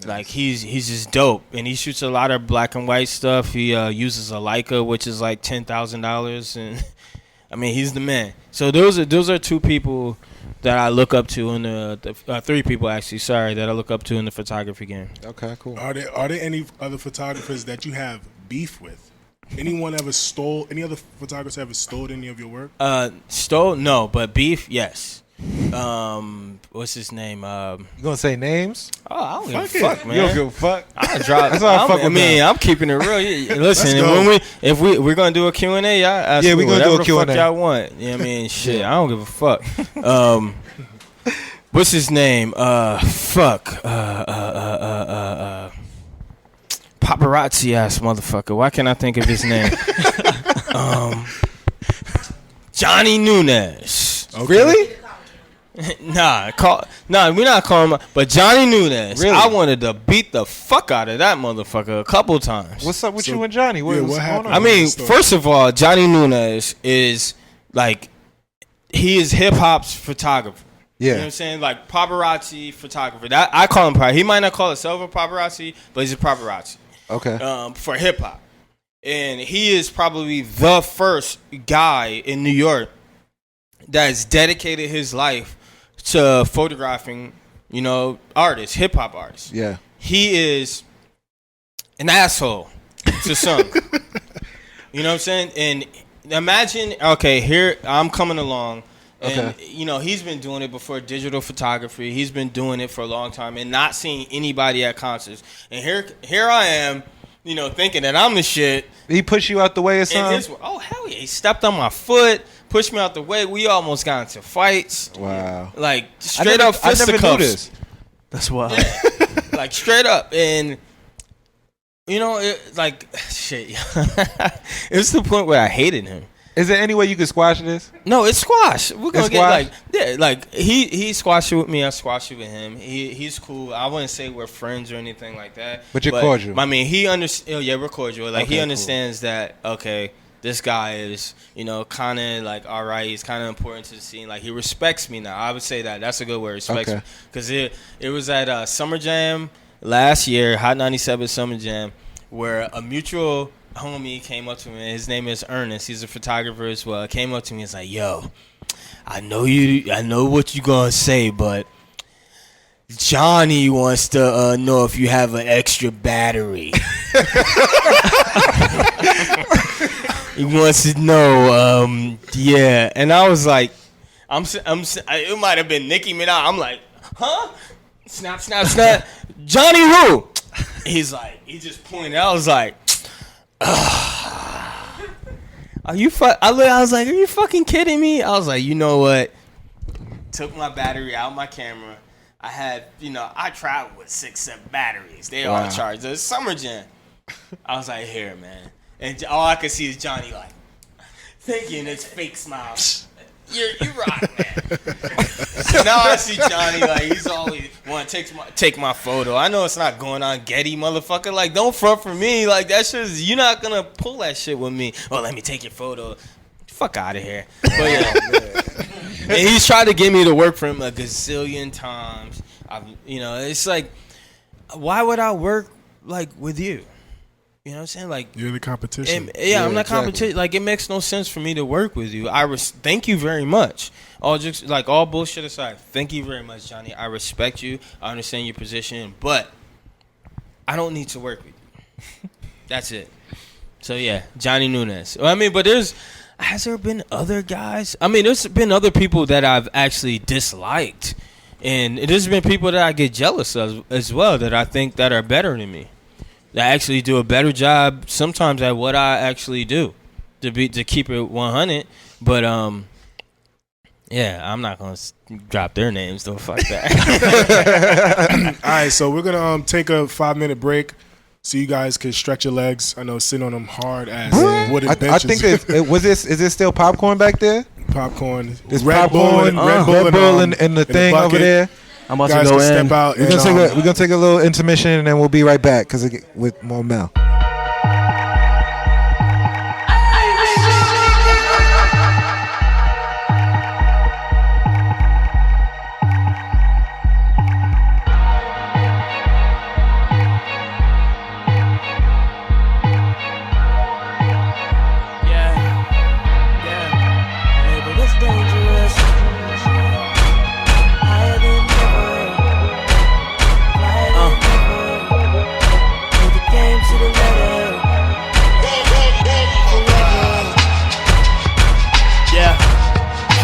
D: Like he's just dope, and he shoots a lot of black and white stuff. He uses a Leica, which is like $10,000, and I mean he's the man. So those are two people that I look up to in the three people actually. Sorry, that I look up to in the photography game.
A: Okay, cool.
B: Are there any other photographers that you have beef with? Any other photographers ever stole any of your work?
A: Stole?
D: No, but beef, yes. What's his name?
A: You gonna say names?
D: Oh, I don't give a fuck, man.
A: You don't give a fuck?
D: I drop.
A: That's all I fuck with.
D: I'm keeping it real. Listen, when we're gonna do a Q&A, y'all ask me
A: we're gonna do a Q&A.
D: Fuck y'all want. You know what I mean? Shit, I don't give a fuck. What's his name? Paparazzi ass motherfucker. Why can't I think of his name? Johnny Nunez.
A: Okay. Really?
D: Nah, we're not calling him. But Johnny Nunez, really? I wanted to beat the fuck out of that motherfucker a couple times.
A: What's up with you and Johnny? What happened?
D: I mean, first of all, Johnny Nunez is like, he is hip hop's photographer.
A: Yeah.
D: You know what I'm saying? Like paparazzi photographer. I call him He might not call himself a paparazzi, but he's a paparazzi.
A: Okay.
D: For hip hop. And he is probably the first guy in New York that has dedicated his life to photographing, artists, hip hop artists.
A: Yeah.
D: He is an asshole to some. You know what I'm saying? And imagine, okay, here I'm coming along. And, he's been doing it before digital photography. He's been doing it for a long time and not seeing anybody at concerts. And here I am, thinking that I'm the shit.
A: He pushed you out the way or something?
D: Oh, hell yeah. He stepped on my foot, pushed me out the way. We almost got into fights.
A: Wow.
D: Like, straight up fisticuffs.
A: I never knew this.
C: That's wild.
D: Yeah. Like, straight up. And, shit. It's the point where I hated him.
A: Is there any way you could squash this?
D: No, it's squash. We're gonna get he squashed it with me. I squashed it with him. He's cool. I wouldn't say we're friends or anything like that.
A: But you're cordial.
D: I mean, he understands. Yeah, we're cordial. Like he understands
A: cool.
D: that. Okay, this guy is kind of like all right. He's kind of important to the scene. Like he respects me now. I would say that. That's a good word. Respects me. Because it was at Summer Jam last year, Hot 97 Summer Jam, where a mutual homie came up to me. His name is Ernest. He's a photographer as well. Came up to me and was like, "Yo, I know what you gonna say, but Johnny wants to know if you have an extra battery." He wants to know, yeah. And I was like, it might have been Nicki Minaj. I'm like, huh? Snap, snap, snap. Johnny who? He's like, he just pointed. I was like, are you I was like, are you fucking kidding me? I was like, you know what? Took my battery out my camera. I had, I traveled with 6-7 batteries. They all charged. It's Summer Jam. I was like, here, man. And all I could see is Johnny like thinking his fake smile. You rock, man. So now I see Johnny like he's always want to take my photo. I know it's not going on Getty, motherfucker. Like don't front for me. Like that shit is, you're not gonna pull that shit with me. Oh, let me take your photo. Fuck out of here. But yeah, and he's tried to get me to work for him a gazillion times. It's like, why would I work like with you? You know what I'm saying? Like,
B: You're in the competition.
D: I'm not
A: exactly.
D: competition. Like, it makes no sense for me to work with you. Thank you very much. All bullshit aside, thank you very much, Johnny. I respect you. I understand your position, but I don't need to work with you. That's it. So yeah, Johnny Nunez. I mean, but has there been other guys? I mean, there's been other people that I've actually disliked, and there's been people that I get jealous of as well that I think that are better than me. That actually do a better job sometimes at what I actually do, to keep it 100. But yeah, I'm not gonna drop their names though. Fuck that.
B: All right, so we're gonna take a 5-minute break so you guys can stretch your legs. I know sitting on them hard as wooden
A: I
B: benches.
A: think is there still popcorn back there?
B: Popcorn.
A: There's
B: Red
A: popcorn,
B: Bull,
A: Red Bull, and the
B: in
A: thing
B: bucket.
A: over there.
C: I'm about
B: Guys
C: to go
B: can
C: in.
B: step out.
A: We're gonna take a little intermission and then we'll be right back with more Mel.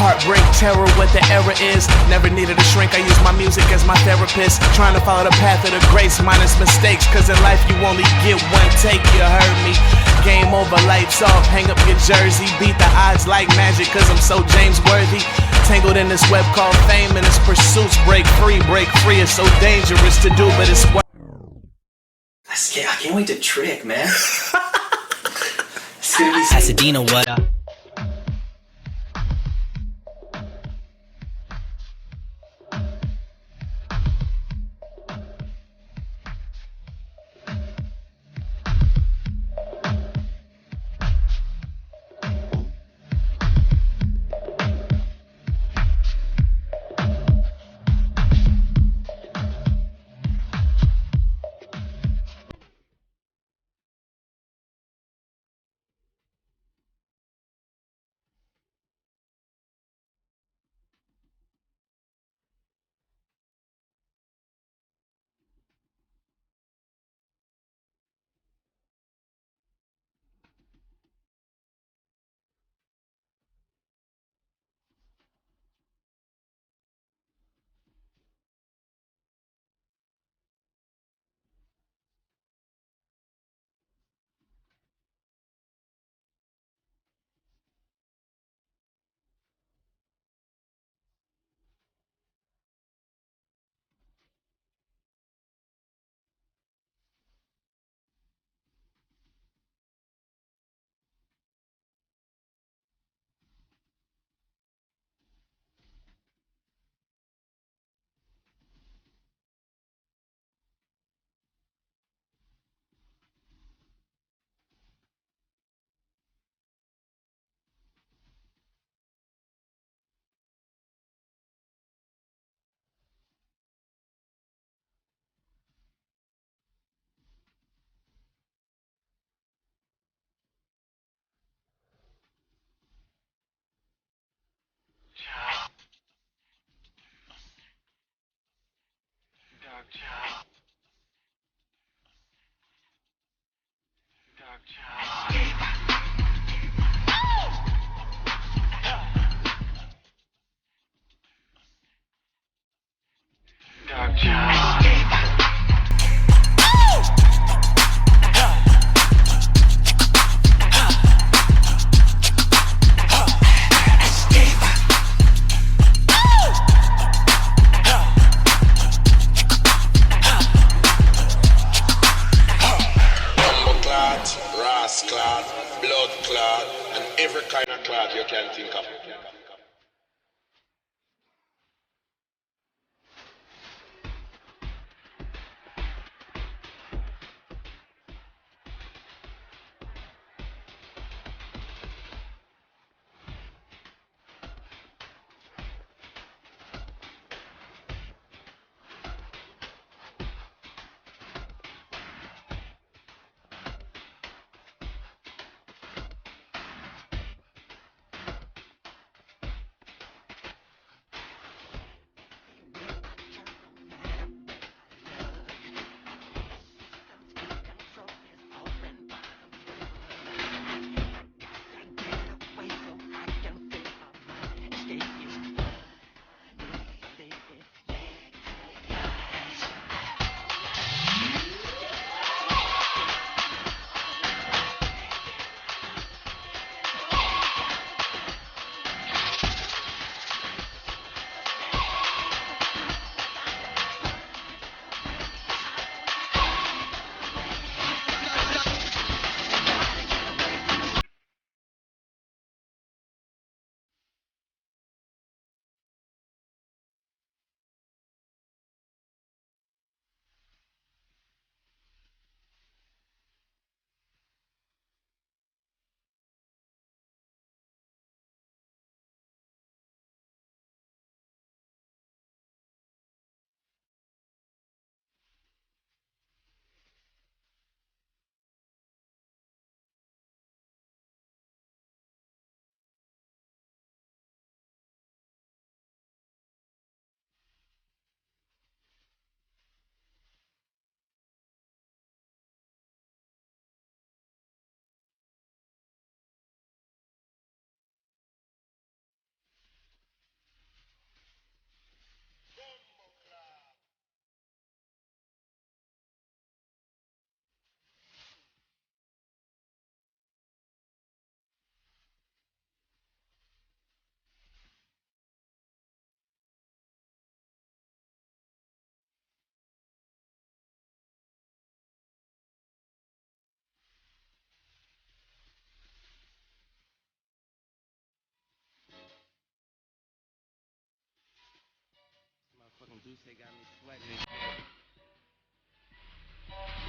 E: Heartbreak, terror, what the error is. Never needed a shrink, I use my music as my therapist. Trying to follow the path of the grace, minus mistakes. Cause in life you only get one take, you heard me. Game over, lights off, hang up your jersey. Beat the odds like magic, cause I'm so James worthy. Tangled in this web called fame and its pursuits. Break free, it's so dangerous to do, but it's what
F: I can't wait to trick, man. It's gonna be Pasadena, what up?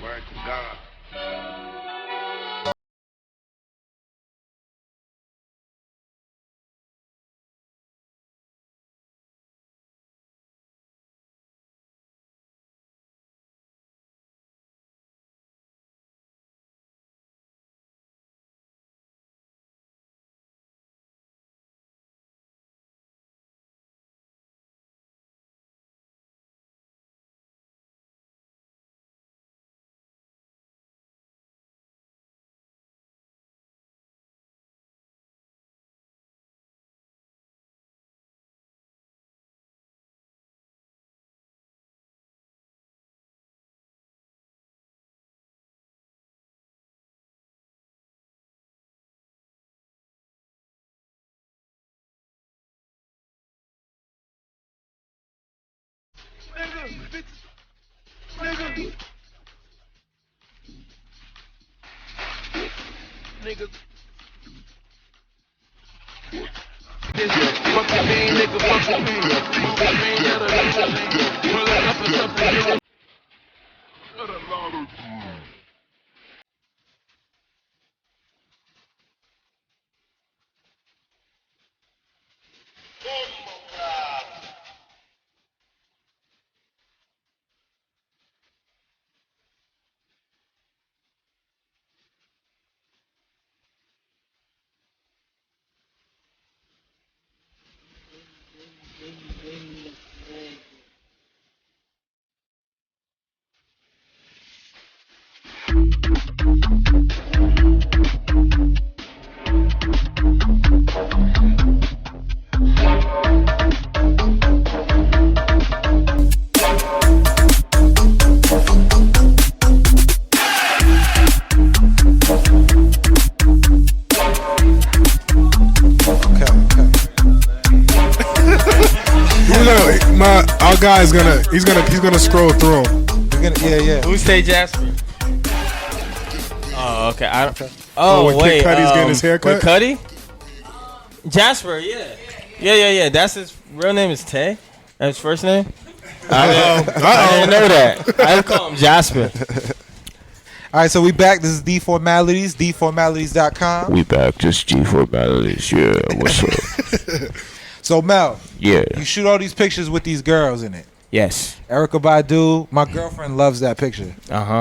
G: Word to God. Nigga. This fuck the main nigga, fuck the main. Fuck the main, pulling up or something.
B: Our guy's he's gonna scroll through them.
A: Yeah.
D: Who say Jasper? Oh, okay.
B: When
D: wait.
B: Kid Cudi's getting his haircut?
D: With Cudi? Jasper, yeah. That's his real name is Tay. That's his first name. I didn't know that. I call him Jasper.
A: All right, so we back. This is D4Malities, D4Malities.com.
G: We back, just G4Malities. Yeah, what's up?
A: So Mel,
G: Yeah.
A: you shoot all these pictures with these girls in it.
D: Yes.
A: Erica Badu, my girlfriend loves that picture.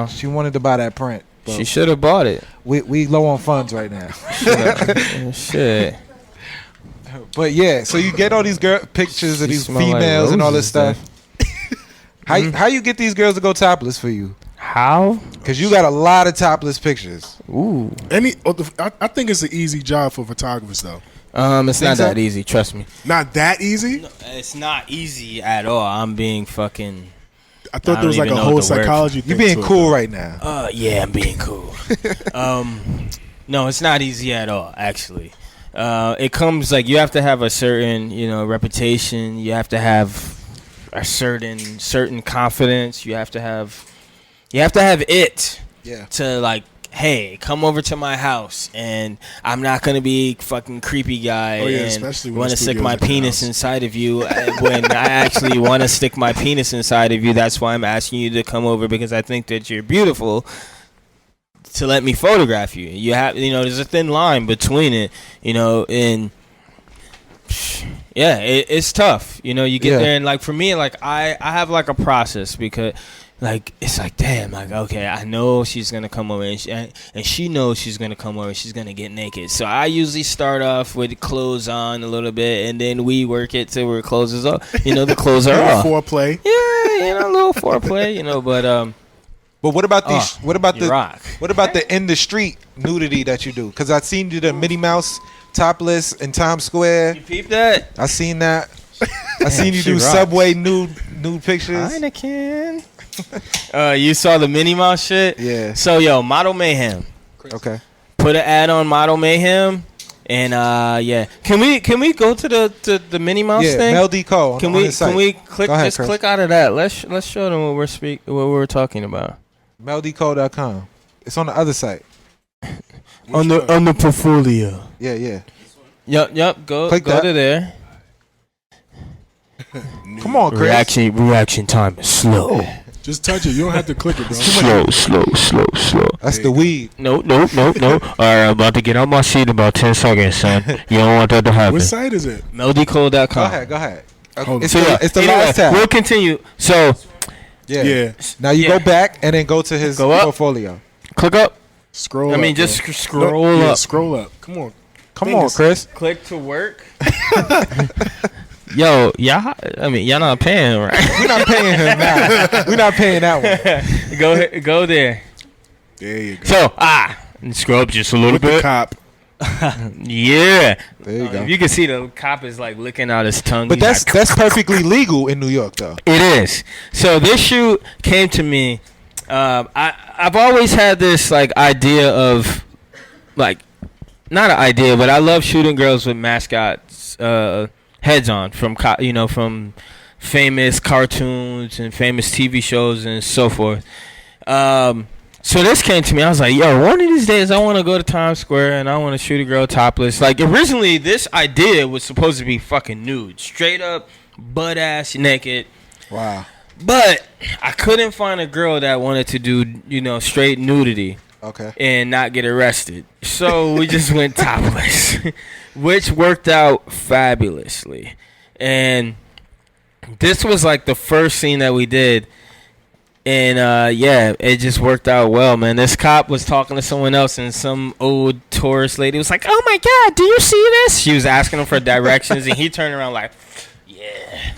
A: She wanted to buy that print. But
D: She should have bought it.
A: we low on funds right now.
D: Shit.
A: But yeah, so you get all these pictures of
D: She
A: these
D: smell like
A: females and all this
D: roses,
A: stuff. How you get these girls to go topless for you?
D: How?
A: Because you got a lot of topless pictures.
D: Ooh.
B: I think it's an easy job for photographers though.
D: It's not
A: so?
D: that easy. Trust me.
B: Not that easy.
D: No, it's not easy at all. I'm being fucking.
B: I thought there was like a whole psychology thing.
A: You're being
B: to it,
A: cool
B: though.
A: right now.
D: Yeah, I'm being cool. No, it's not easy at all. Actually, it comes like you have to have a certain, reputation. You have to have a certain confidence. You have to have it.
A: Yeah.
D: To like, hey, come over to my house, and I'm not gonna be fucking creepy guy
B: especially
D: and
B: when
D: want
B: the
D: to stick
B: studio's
D: my
B: at your
D: penis
B: house.
D: inside of you when I actually want to stick my penis inside of you. That's why I'm asking you to come over, because I think that you're beautiful. To let me photograph you, you have, there's a thin line between it, and yeah, it's tough. You get there, and like for me, like I have like a process, because like it's like, damn, like, okay, I know she's gonna come over, and she knows she's gonna come over, she's gonna get naked. So I usually start off with clothes on a little bit, and then we work it till her clothes is off. The clothes are off.
B: Foreplay.
D: Yeah, a little foreplay,
A: But what about these? What about
D: you rock.
A: What about the in the street nudity that you do? Because I seen you the Minnie Mouse topless in Times Square.
D: You peep that?
A: I seen that. I seen you
D: she
A: do
D: rocks.
A: Subway nude pictures.
D: Heineken. You saw the Minnie Mouse shit?
A: Yeah.
D: So Model Mayhem.
A: Okay.
D: Put an ad on Model Mayhem, and yeah. Can we go to the Minnie Mouse
A: Yeah.
D: thing?
A: Mel D. Cole.
D: Can
A: on his site.
D: we click
A: Go ahead,
D: just
A: Chris.
D: click out of that? Let's show them what we're talking about.
A: MelDcole.com. It's on the other site.
D: On the portfolio.
A: Yeah.
D: Yep. Go
A: Click that.
D: to there.
A: Come on, Chris.
D: Reaction time is slow.
B: Just touch it. You don't have to click it, bro.
D: Slow.
A: That's the weed.
D: No. All right, I'm about to get on my seat in about 10 seconds, son. You don't want that to happen.
B: What site is it?
D: MelDcode.com.
A: Go ahead.
B: Hold
A: It's
B: on.
A: the
D: Anyway,
A: last tab.
D: we'll continue. So,
B: Yeah.
A: Now you go back and then go to his
D: Go up.
A: portfolio.
D: click up.
B: Scroll
D: I
B: up.
D: mean, just
B: bro.
D: scroll
B: No, yeah,
D: up.
B: Scroll up. Come on.
A: Come on, Chris.
D: Click to work. Yo, y'all not paying, right?
A: We're not paying him now. We're not paying that one.
D: Go there.
B: There you go.
D: So, and scroll up just a little
B: With the
D: bit.
B: cop.
D: Yeah.
A: There you go.
D: You can see the cop is like licking out his tongue.
A: But
D: He's
A: that's
D: like,
A: perfectly legal in New York, though.
D: it is. So this shoot came to me. I've always had this like idea of like not an idea, but I love shooting girls with mascots heads on from from famous cartoons and famous TV shows and so forth. So this came to me. I was like, yo, one of these days I want to go to Times Square and I want to shoot a girl topless. Like originally this idea was supposed to be fucking nude, straight up butt ass naked.
A: Wow.
D: But I couldn't find a girl that wanted to do, straight nudity
A: Okay.
D: and not get arrested. So we just went topless, which worked out fabulously. And this was like the first scene that we did. And, it just worked out well, man. This cop was talking to someone else, and some old tourist lady was like, oh, my God, do you see this? She was asking him for directions, and he turned around like, yeah.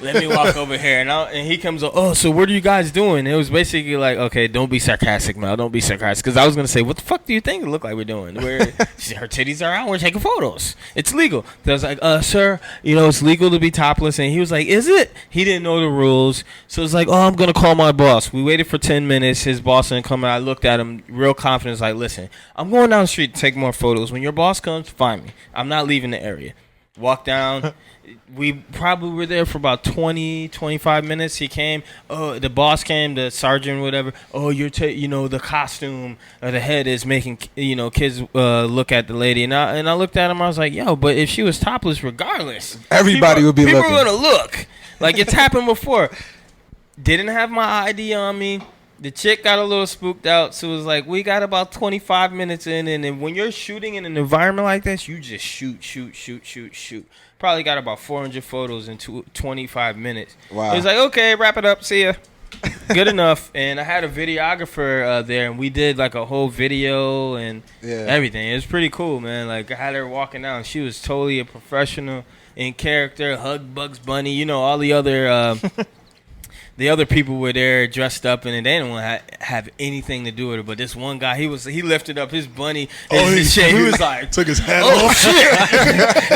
D: Let me walk over here. And he comes up, oh, so what are you guys doing? It was basically like, okay, don't be sarcastic, Mel. Don't be sarcastic. Because I was going to say, what the fuck do you think it look like we're doing? Her titties are out. We're taking photos. It's legal. So I was like, sir, it's legal to be topless. And he was like, is it? He didn't know the rules. So it's like, I'm going to call my boss. We waited for 10 minutes. His boss didn't come. And I looked at him real confident. Like, listen, I'm going down the street to take more photos. When your boss comes, find me. I'm not leaving the area. Walk down. We probably were there for about 20, 25 minutes. He came. Oh, the boss came, the sergeant, whatever. Oh, the costume or the head is making, kids look at the lady. And I looked at him. I was like, yo, but if she was topless, regardless,
A: Everybody would be looking.
D: People are going to look. Like, it's happened before. Didn't have my ID on me. The chick got a little spooked out, so it was like, we got about 25 minutes in, and then when you're shooting in an environment like this, you just shoot. Probably got about 400 photos in 25 minutes.
A: Wow.
D: It was like, okay, wrap it up, see ya. Good enough. And I had a videographer there, and we did like a whole video and everything. It was pretty cool, man. Like, I had her walking out, and she was totally a professional in character, hug Bugs Bunny, all the other... The other people were there dressed up, and they didn't want to have anything to do with it. But this one guy, he lifted up his bunny. He was like,
B: took his hat
D: oh,
B: off.
D: shit.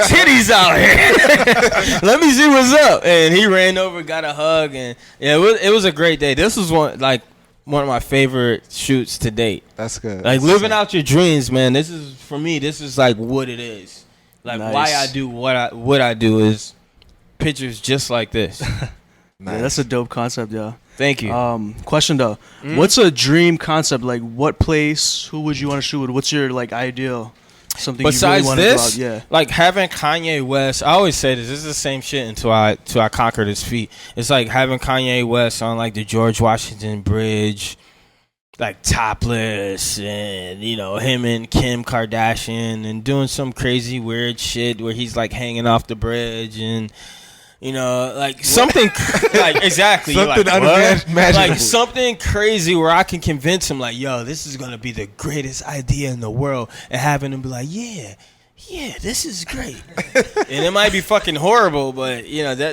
D: Titties out here. Let me see what's up. And he ran over, got a hug. And it was a great day. This was one of my favorite shoots to date.
A: That's good.
D: Like, living out your dreams, man. This is like what it is. Like,
C: Nice.
D: why I do what I do is pictures just like this.
A: Nice.
C: Yeah, that's a dope concept, yeah.
D: Thank you.
C: Question though, what's a dream concept? Like, what place? Who would you want to shoot with? What's your ideal? Something
D: Besides
C: you really want
D: this,
C: to go out? Yeah.
D: like having Kanye West. I always say this is the same shit until I conquered his feet. It's like having Kanye West on like the George Washington Bridge, like topless, and him and Kim Kardashian, and doing some crazy weird shit where he's like hanging off the bridge and. Like something like exactly
A: Something
D: like,
A: unimaginable.
D: like something crazy where I can convince him like, yo, this is gonna be the greatest idea in the world, and having him be like, yeah, this is great. And it might be fucking horrible, but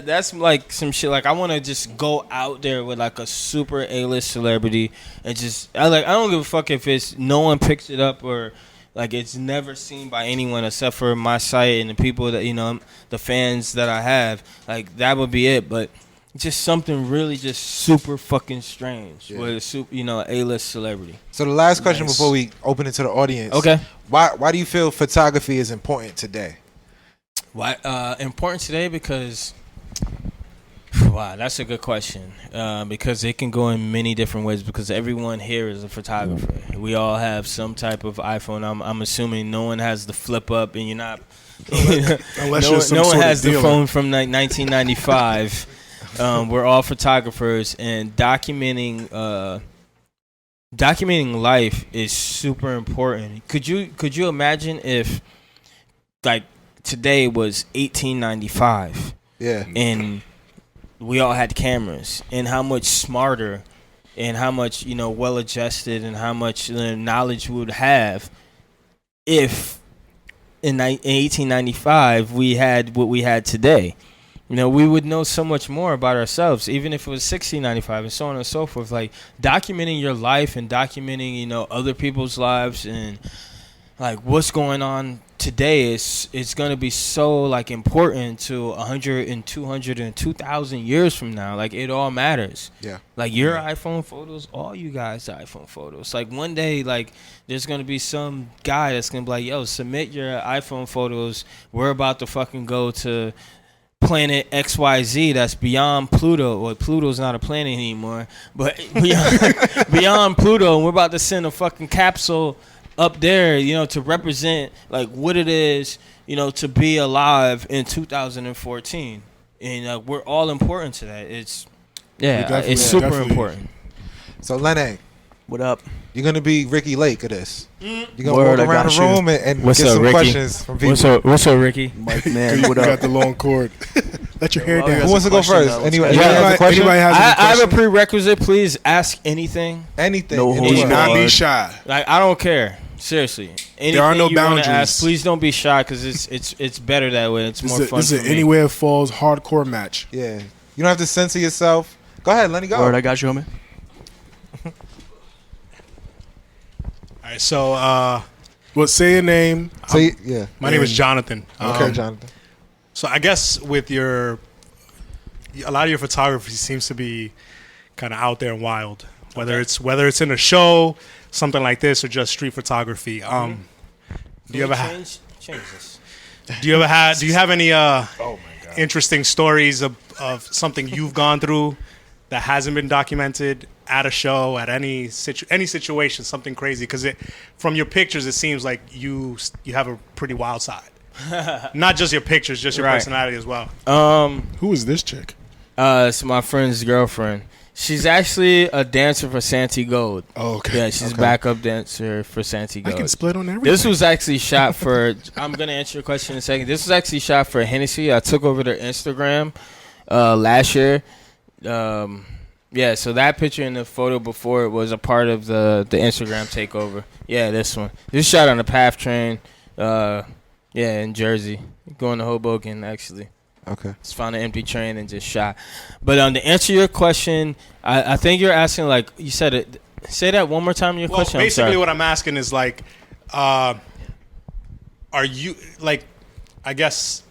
D: that's like some shit. Like I want to just go out there with like a super A-list celebrity and just I don't give a fuck if it's no one picks it up or. Like, it's never seen by anyone except for my site and the people that, the fans that I have. Like, that would be it. But just something really just super fucking strange with a A-list celebrity.
A: So the last question before we open it to the audience.
D: Okay.
A: Why do you feel photography is important today?
D: Why important today? Because... Wow, that's a good question. Because it can go in many different ways. Because everyone here is a photographer. We all have some type of iPhone. I'm assuming no one has the flip up, and you're not
B: Unless
D: no
B: you're some
D: one
B: sort
D: has
B: of
D: the
B: dealer.
D: phone from 1995. We're all photographers, and documenting life is super important. Could you imagine if like today was 1895?
A: Yeah.
D: And we all had cameras, and how much smarter and how much well adjusted and how much knowledge we would have if in 1895 we had what we had today. We would know so much more about ourselves, even if it was 1695 and so on and so forth. Like documenting your life and documenting other people's lives and like what's going on today is going to be so like important to 100 and 200 and 2,000 years from now. Like it all matters.
A: Yeah.
D: Like your iPhone photos, all you guys' iPhone photos. Like one day, like there's going to be some guy that's going to be like, yo, submit your iPhone photos. We're about to fucking go to planet XYZ that's beyond Pluto. Well, Pluto's not a planet anymore, but beyond Pluto, and we're about to send a fucking capsule up there, to represent like what it is, to be alive in 2014. And we're all important to that. It's super important.
A: So Lenny,
C: What up?
A: you're gonna be Ricky Lake of this. You're gonna
C: Word,
A: walk
C: I
A: around
C: got
A: the
C: you.
A: room and
D: What's
A: get
D: up,
A: some
D: Ricky?
A: questions from people.
D: What's up, Ricky?
C: Mike,
B: You
C: man, what
B: got
C: up?
B: the long cord. Let your hair
C: Well,
B: down.
A: Who wants to go
C: question,
A: first?
C: though.
A: Anybody,
C: Yeah.
A: anybody has a question?
B: Anybody has any
D: I have a
B: question?
D: prerequisite. Please ask anything.
A: Anything.
C: No
A: anyone.
C: holds
B: Do not be
C: barred.
B: shy.
D: Like I don't care. Seriously. Anything
B: are no
D: you wanna
B: boundaries.
D: ask, please don't be shy because it's better that way. It's more fun
B: This
D: for
B: is an
D: me.
B: anywhere falls hardcore match.
A: Yeah. You don't have to censor yourself. Go ahead, Lenny. Go.
C: Word, I got you, homie.
H: All right, so
B: Well, say your name.
A: So yeah.
H: my name is Jonathan.
A: Okay, Jonathan.
H: So I guess with a lot of your photography seems to be kind of out there and wild. Whether it's in a show, something like this, or just street photography. Do you ever
D: change this?
H: do you have any interesting stories of something you've gone through that hasn't been documented at a show, at any situation, something crazy? Because from your pictures, it seems like you have a pretty wild side. Not just your pictures, just your
D: Right.
H: personality as well.
B: Who is this chick?
D: It's my friend's girlfriend. She's actually a dancer for Santee Gold.
B: Oh, okay.
D: Yeah, she's backup dancer for Santee
B: I
D: Gold.
B: can split on everything.
D: This was actually shot for. I'm gonna answer your question in a second. This was actually shot for Hennessy. I took over their Instagram last year. Yeah, so that picture in the photo before it was a part of the Instagram takeover. Yeah, this one. This shot on the PATH train. Yeah, in Jersey, going to Hoboken actually.
A: Okay.
D: Just found an empty train and just shot. But to answer your question, I think you're asking like you said it. Say that one more time. Your
H: Well,
D: question. I'm
H: basically,
D: sorry.
H: what I'm asking is like, are you like, I guess,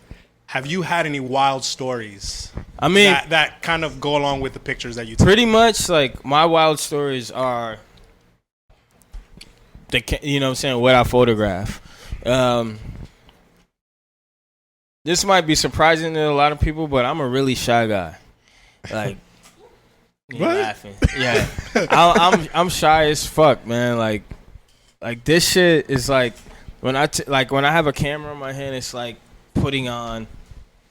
H: have you had any wild stories?
D: I mean,
H: that kind of go along with the pictures that you take.
D: pretty much like my wild stories are what I photograph. This might be surprising to a lot of people, but I'm a really shy guy. Like, you're laughing. Yeah, I'm shy as fuck, man. Like this shit is like when I have a camera in my hand, it's like putting on,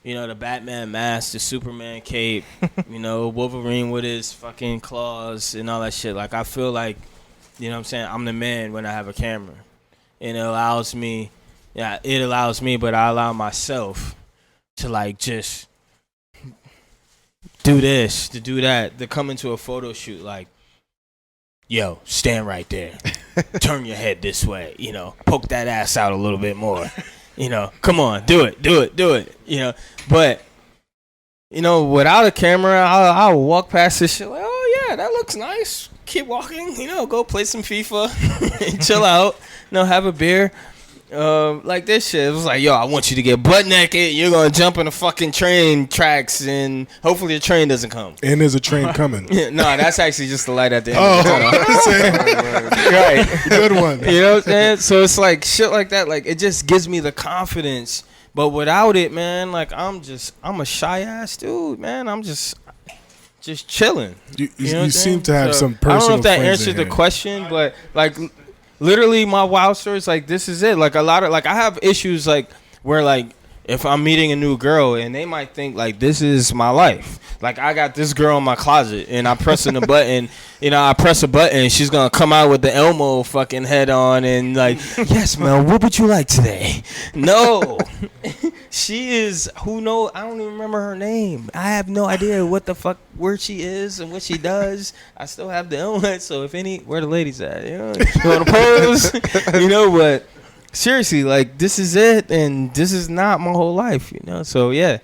D: the Batman mask, the Superman cape, Wolverine with his fucking claws and all that shit. Like I feel like, I'm the man when I have a camera, and it allows me, but I allow myself to like just do this, to do that, to come into a photo shoot like, yo, stand right there, turn your head this way, poke that ass out a little bit more, come on, do it, but without a camera, I'll walk past this shit like, oh yeah, that looks nice, keep walking, go play some FIFA, chill out, have a beer. Like this shit, it was like, yo, I want you to get butt naked. You're gonna jump in the fucking train tracks, and hopefully the train doesn't come.
B: And there's a train coming.
D: No, that's actually just the light at the end. Of the tunnel. Right,
B: Good one.
D: you know what I'm saying? So it's like shit like that. Like it just gives me the confidence. But without it, man, like I'm a shy ass dude, man. I'm just chilling.
B: You
D: know what I'm
B: seem
D: saying?
B: to have
D: So,
B: some personal
D: I don't know if that
B: friends
D: answered
B: in
D: the
B: here.
D: question, but like literally my wild stories, like this is it. Like a lot of, like I have issues like where like if I'm meeting a new girl and they might think like this is my life. Like I got this girl in my closet and I pressing the button, I press a button, she's gonna come out with the Elmo fucking head on and like, yes, Mel, what would you like today? No. She is who know I don't even remember her name. I have no idea what the fuck where she is and what she does. I still have the Elmo head, so if where the ladies at? You wanna pose? But seriously, like this is it, and this is not my whole life, So yeah,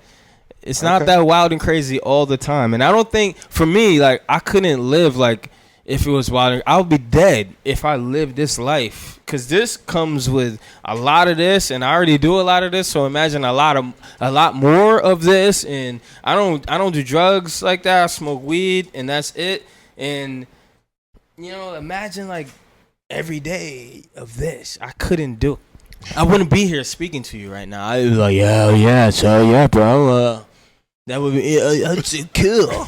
D: it's not that wild and crazy all the time. And I don't think for me, like I couldn't live like if it was wild. I would be dead if I lived this life, because this comes with a lot of this, and I already do a lot of this. So imagine a lot more of this. And I don't do drugs like that. I smoke weed, and that's it. And imagine like every day of this. I couldn't do it. I wouldn't be here speaking to you right now. I'd be like, yeah, bro. That would be cool.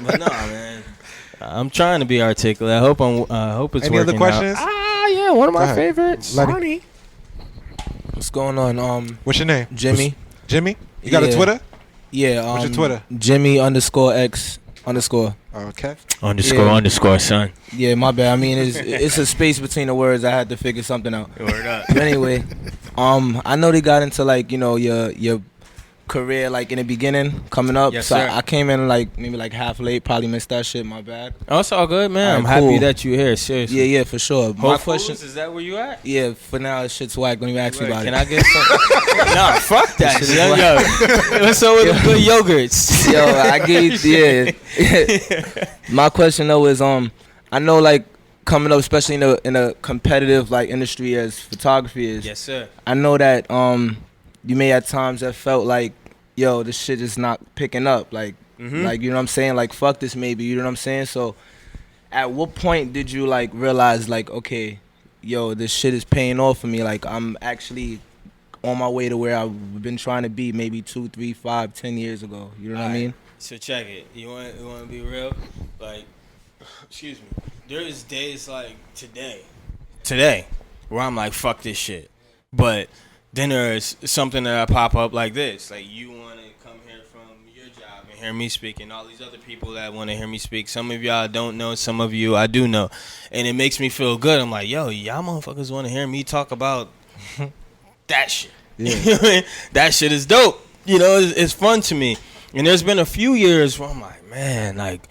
D: But no, man. I'm trying to be articulate. I hope it's
A: Any
D: working
A: other questions?
D: out. Yeah, one of my favorites.
A: Lenny.
I: What's going on?
A: What's your name?
I: Jimmy.
A: Jimmy? You got a
I: Yeah.
A: Twitter?
I: Yeah.
A: What's your Twitter?
I: Jimmy_X_.
A: Okay.
D: Underscore, son.
I: Yeah, my bad. I mean, it's a space between the words. I had to figure something out.
D: Word up.
I: But anyway, I know they got into like your career like in the beginning coming up.
D: Yes,
I: so
D: sir.
I: I came in like maybe like half late. Probably missed that shit. My bad.
D: Oh, it's all good, man. I'm
I: Alright,
D: happy
I: cool.
D: that you're here. Seriously.
I: Yeah, for sure.
D: Whole
I: My
D: Foods,
I: question.
D: is that where you at?
I: Yeah, for now, this shit's whack. Don't even ask me about
D: Can
I: it.
D: I get some? Nah, fuck that
I: This
D: shit.
I: shit is
D: Yo, what's up with the good yogurts?
I: Yo, I gave My question though is I know like coming up, especially in a competitive like industry as photography is.
D: Yes, sir.
I: I know that you may at times have felt like, yo, this shit is not picking up. Like like you know what I'm saying? Like fuck this maybe, you know what I'm saying? So at what point did you like realize like, okay, yo, this shit is paying off for me? Like I'm actually on my way to where I've been trying to be maybe 2, 3, 5, 10 years ago. You know what I mean?
D: So check it. You want to be real? Like, excuse me. There is days like today, where I'm like, fuck this shit. But then there's something that I pop up like this. Like you want to come here from your job and hear me speak, and all these other people that want to hear me speak. Some of y'all don't know, some of you I do know, and it makes me feel good. I'm like, yo, y'all motherfuckers want to hear me talk about that shit. Yeah. That shit is dope. It's fun to me. And there's been a few years where I'm like, man, like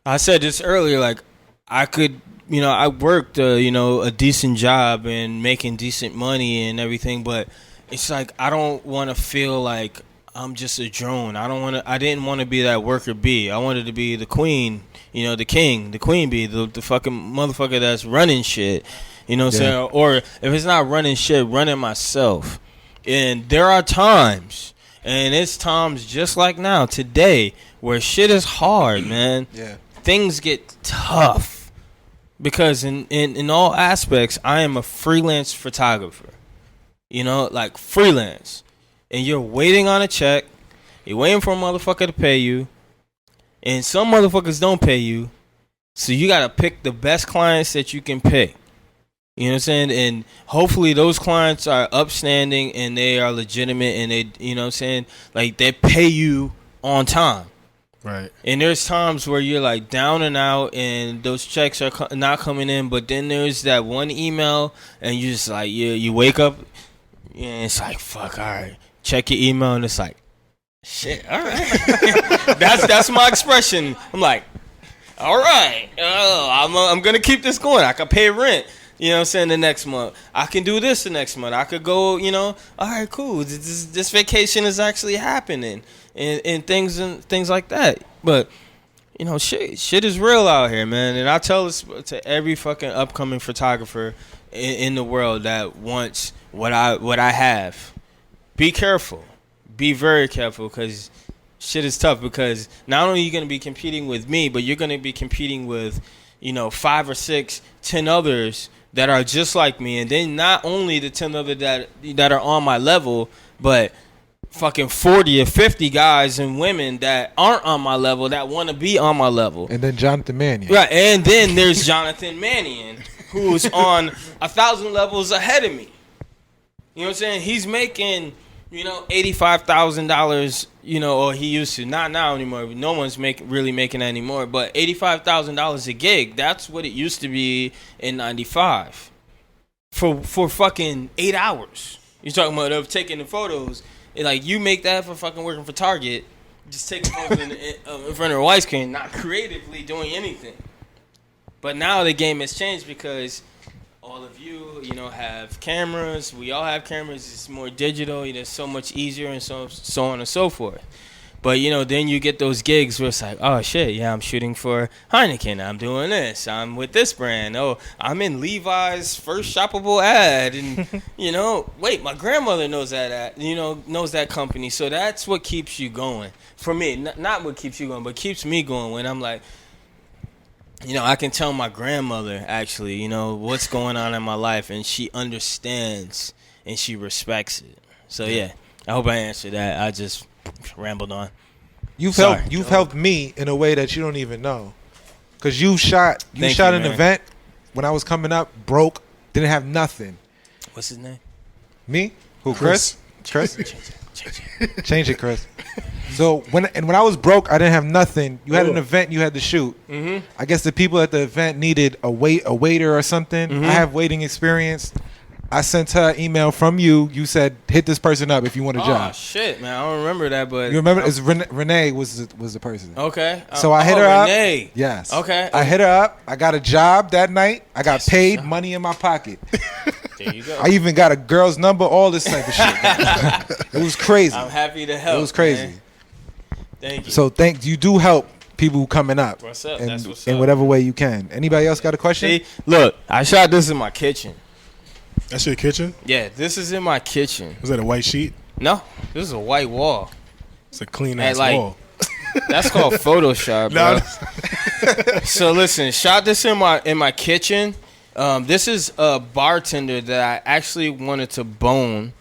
D: I said this earlier, like I could, I worked, a decent job and making decent money and everything, but it's like I don't want to feel like I'm just a drone. I didn't want to be that worker bee. I wanted to be the queen, the king, the queen bee, the fucking motherfucker that's running shit. You know what I'm saying? Or if it's not running shit, running myself. And there are times, and it's times just like now, today, where shit is hard, man.
A: Yeah.
D: Things get tough. Because in all aspects, I am a freelance photographer. Like freelance. And you're waiting on a check. You're waiting for a motherfucker to pay you. And some motherfuckers don't pay you. So you got to pick the best clients that you can pick. You know what I'm saying? And hopefully those clients are upstanding and they are legitimate and they, you know what I'm saying? Like they pay you on time.
I: Right.
D: And there's times where you're like down and out and those checks are not coming in. But then there's that one email and you just like, you wake up and it's like, fuck, all right. Check your email and it's like, shit, all right. That's my expression. I'm like, all right. I'm going to keep this going. I can pay rent. You know what I'm saying? The next month. I can do this the next month. I could go, all right, cool. This vacation is actually happening and things like that. But, shit is real out here, man. And I tell this to every fucking upcoming photographer in the world that wants what I have. Be careful. Be very careful because shit is tough because not only are you going to be competing with me, but you're going to be competing with, 5 or 6, 10 others that are just like me, and then not only the 10 other that are on my level, but fucking 40 or 50 guys and women that aren't on my level that want to be on my level.
A: And then Jonathan Mannion.
D: Right, and then there's Jonathan Mannion, who's on 1,000 levels ahead of me. You know what I'm saying? He's making, $85,000, or he used to. Not now anymore. No one's really making that anymore. But $85,000 a gig, that's what it used to be in 95. For fucking 8 hours. You're talking about of taking the photos. And like, you make that for fucking working for Target. Just taking photos in front of a white screen, not creatively doing anything. But now the game has changed because all of you, have cameras. We all have cameras. It's more digital. It's so much easier and so on and so forth. But, then you get those gigs where it's like, oh, shit, yeah, I'm shooting for Heineken. I'm doing this. I'm with this brand. Oh, I'm in Levi's first shoppable ad. And, wait, my grandmother knows that ad, knows that company. So that's what keeps you going. For me, not what keeps you going, but keeps me going when I'm like, I can tell my grandmother, actually, what's going on in my life. And she understands and she respects it. So, yeah, I hope I answered that. I just rambled on.
A: You've helped me in a way that you don't even know, because you shot an event when I was coming up, broke, didn't have nothing.
D: What's his name?
A: Me? Who? Chris? Change it, Chris. So when I was broke, I didn't have nothing. You had an event you had to shoot. Mm-hmm. I guess the people at the event needed a waiter or something. Mm-hmm. I have waiting experience. I sent her an email from you. You said, hit this person up if you want a job.
D: Oh, shit, man. I don't remember that, but...
A: You remember? It's Renee was the person.
D: Okay.
A: So I hit her up.
D: Renee.
A: Yes.
D: Okay.
A: I hit her up. I got a job that night. I got paid, money in my pocket.
D: There you go.
A: I even got a girl's number, all this type of shit. It was crazy.
D: I'm happy to help.
A: It was crazy.
D: Man. Thank you.
A: So you do help people coming up.
D: What's up?
A: And,
D: That's what's
A: in
D: up.
A: whatever way you can. Anybody else got a question?
D: See, look, I shot this in my kitchen.
B: That's your kitchen?
D: Yeah, this is in my kitchen.
B: Was that a white sheet?
D: No, this is a white wall.
B: It's a clean ass wall.
D: That's called Photoshop, bro. So listen, shot this in my kitchen. This is a bartender that I actually wanted to bone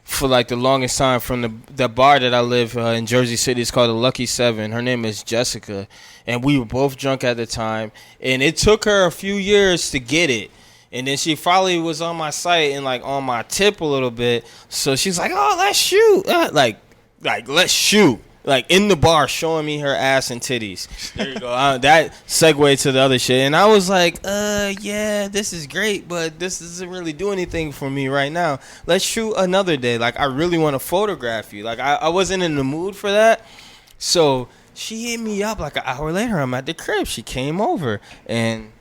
D: for like the longest time from the bar that I live in Jersey City. It's called the Lucky 7. Her name is Jessica, and we were both drunk at the time. And it took her a few years to get it. And then she finally was on my site and like on my tip a little bit. So she's like, "Oh, let's shoot!" Like let's shoot. Like in the bar, showing me her ass and titties. There you go. That segued to the other shit, and I was like, yeah, this is great, but this doesn't really do anything for me right now. Let's shoot another day. Like I really want to photograph you. Like I wasn't in the mood for that, so she hit me up like an hour later. I'm at the crib. She came over and.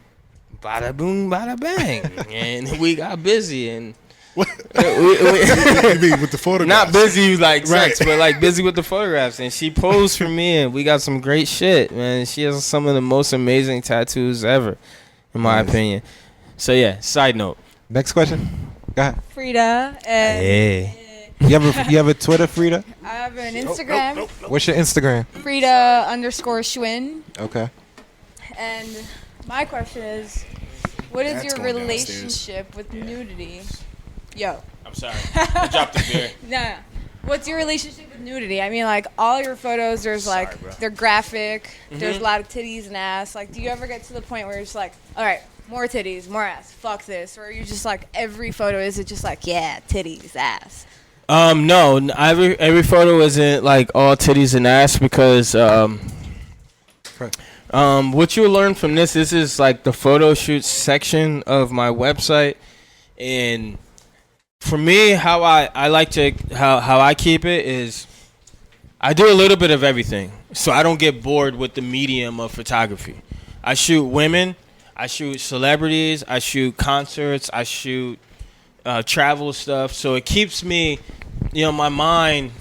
D: Bada boom, bada bang, and we got busy and
B: you mean with the photographs?
D: Not busy like sex, but like busy with the photographs. And she posed for me, and we got some great shit, man. She has some of the most amazing tattoos ever, in my opinion. So yeah. Side note.
A: Next question. Go ahead.
J: Frida.
D: Hey.
A: You have a Twitter, Frida?
J: I have an Instagram.
A: Nope. What's your Instagram?
J: Frida_Schwinn.
A: Okay.
J: And my question is, what is
B: That's
J: your
B: going
J: relationship with nudity? Yo.
D: I'm sorry. I dropped the beer.
J: No. What's your relationship with nudity? I mean, like, all your photos, there's they're graphic. Mm-hmm. There's a lot of titties and ass. Like, do you ever get to the point where you're just like, all right, more titties, more ass, fuck this? Or are you just like, every photo, is it just like, yeah, titties, ass?
D: No. Every photo isn't like all titties and ass because, what you'll learn from this is like the photo shoot section of my website, and for me, how I like to how I keep it is I do a little bit of everything, so I don't get bored with the medium of photography. I shoot women, I shoot celebrities, I shoot concerts, I shoot travel stuff, so it keeps me, my mind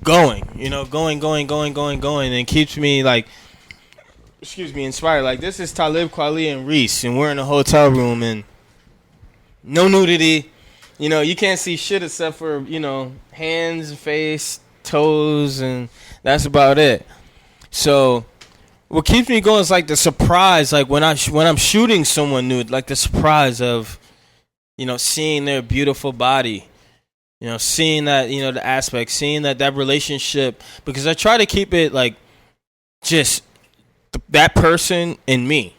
D: going, going, and keeps me like. Inspired. Like, this is Talib Kweli and Reese, and we're in a hotel room, and no nudity. You can't see shit except for, hands, face, toes, and that's about it. So, what keeps me going is, like, the surprise, like, when I'm shooting someone nude, like, the surprise of, seeing their beautiful body, seeing that, the aspect, seeing that relationship, because I try to keep it, like, just that person and me,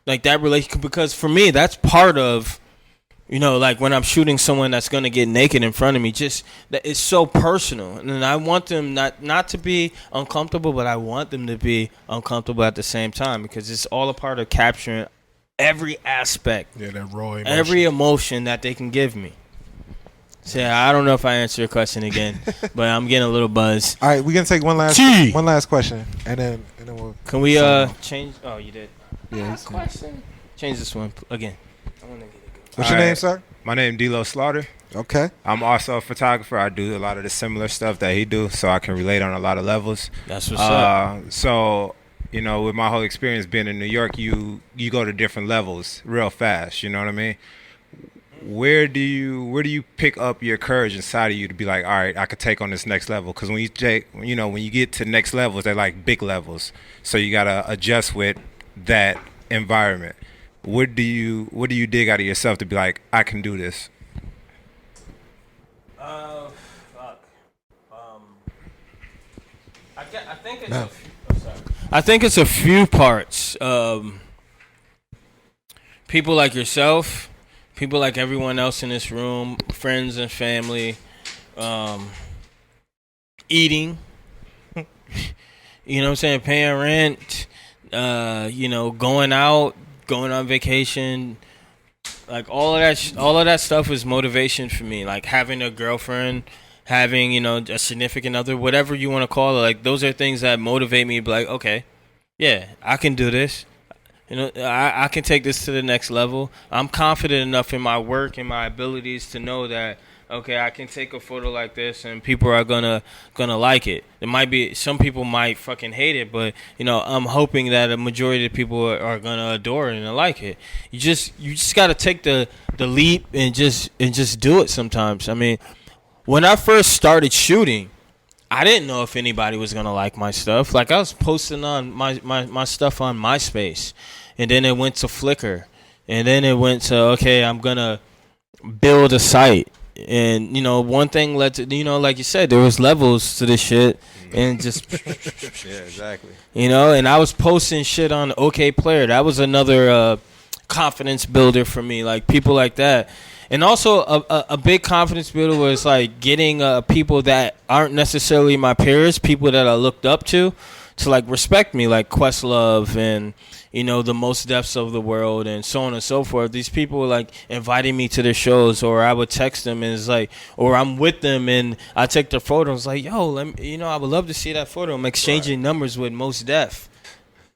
D: like that relationship, because for me that's part of You know, like when I'm shooting someone that's gonna get naked in front of me, just that it's so personal, and I want them not to be uncomfortable, but I want them to be uncomfortable at the same time because it's all a part of capturing every aspect,
B: that raw emotion.
D: every emotion that they can give me. So yeah, I don't know if I answered your question again, but I'm getting a little buzzed.
A: All right, we're gonna take one last question, and then we'll.
D: Can we change? Oh, you did.
A: Yeah.
D: Question. Change this one again. I want to get it good.
A: What's your name, sir?
K: My name D-Lo Slaughter.
A: Okay.
K: I'm also a photographer. I do a lot of the similar stuff that he do, so I can relate on a lot of levels.
D: That's what's up.
K: So, you know, with my whole experience being in New York, you go to different levels real fast. You know what I mean? Where do you pick up your courage inside of you to be like, all right, I could take on this next level? Because when you get to next levels, they're like big levels. So you gotta adjust with that environment. What do you dig out of yourself to be like, I can do this?
D: I think it's a few parts. People like yourself, people like everyone else in this room, friends and family, eating. You know what I'm saying? Paying rent. Going out, going on vacation, like all of that stuff is motivation for me. Like having a girlfriend, having a significant other, whatever you want to call it. Like those are things that motivate me to be like, okay, yeah, I can do this. I can take this to the next level. I'm confident enough in my work and my abilities to know that, okay, I can take a photo like this and people are gonna like it. It might be some people might fucking hate it, but I'm hoping that a majority of the people are gonna adore it and like it. You just gotta take the leap and just do it sometimes. I mean, when I first started shooting, I didn't know if anybody was gonna like my stuff. Like I was posting on my stuff on MySpace, and then it went to Flickr, and then it went to, okay, I'm gonna build a site. And one thing led to, like you said, there was levels to this shit, and just
K: yeah, exactly.
D: And I was posting shit on OK Player. That was another confidence builder for me, like people like that. And also a big confidence builder was like getting people that aren't necessarily my peers, people that I looked up to like respect me, like Questlove and the Most Defs of the world and so on and so forth. These people were like inviting me to their shows, or I would text them and it's like, or I'm with them and I take their photo. It's like, yo, I would love to see that photo. I'm exchanging numbers with Most Def,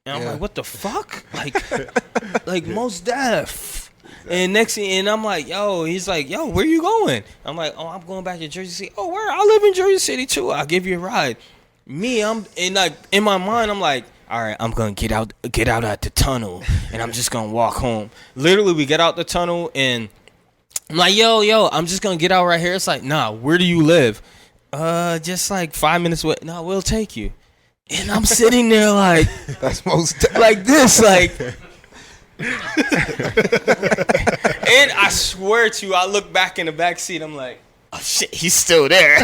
D: and I'm like, what the fuck, like Most Def. And next thing, and I'm like, yo, he's like, yo, where you going? I'm like, oh, I'm going back to Jersey City. Oh, where? I live in Jersey City too. I'll give you a ride. In my mind, I'm like, all right, I'm gonna get out at the tunnel, and I'm just gonna walk home. Literally, we get out the tunnel, and I'm like, yo, I'm just gonna get out right here. It's like, nah, where do you live? Just like 5 minutes away. No, we'll take you. And I'm sitting there like,
A: that's most
D: like this, like. And I swear to you, I look back in the back seat. I'm like, oh shit, he's still there.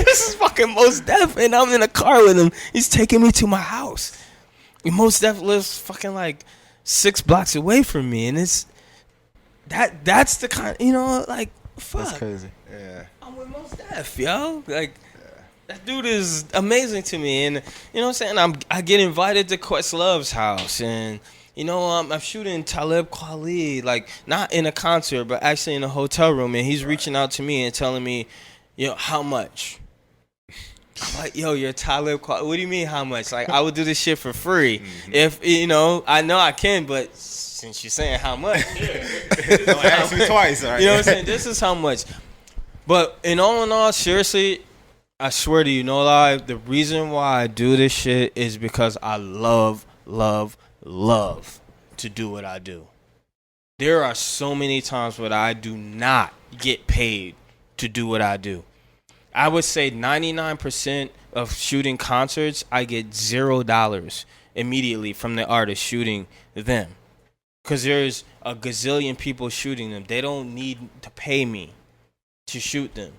D: This is fucking Most Def, and I'm in a car with him. He's taking me to my house. And Most Def lives fucking like 6 blocks away from me, and it's that's the kind, like fuck.
A: That's crazy.
K: Yeah.
D: I'm with Most Def, yo. Like that dude is amazing to me, and you know what I'm saying. I get invited to Questlove's house, and. I'm shooting Talib Kweli, like not in a concert, but actually in a hotel room, and he's reaching out to me and telling me, how much? I'm like, yo, you're Talib Kweli. What do you mean, how much? Like, I would do this shit for free. Mm-hmm. If, I know I can, but since you're saying how much,
K: don't ask me twice, all right?
D: You know what I'm saying? This is how much. But in all, seriously, I swear to you, no lie, the reason why I do this shit is because I love to do what I do. There are so many times where I do not get paid to do what I do. I would say 99% of shooting concerts, I get $0 immediately from the artist shooting them. Because there's a gazillion people shooting them. They don't need to pay me to shoot them.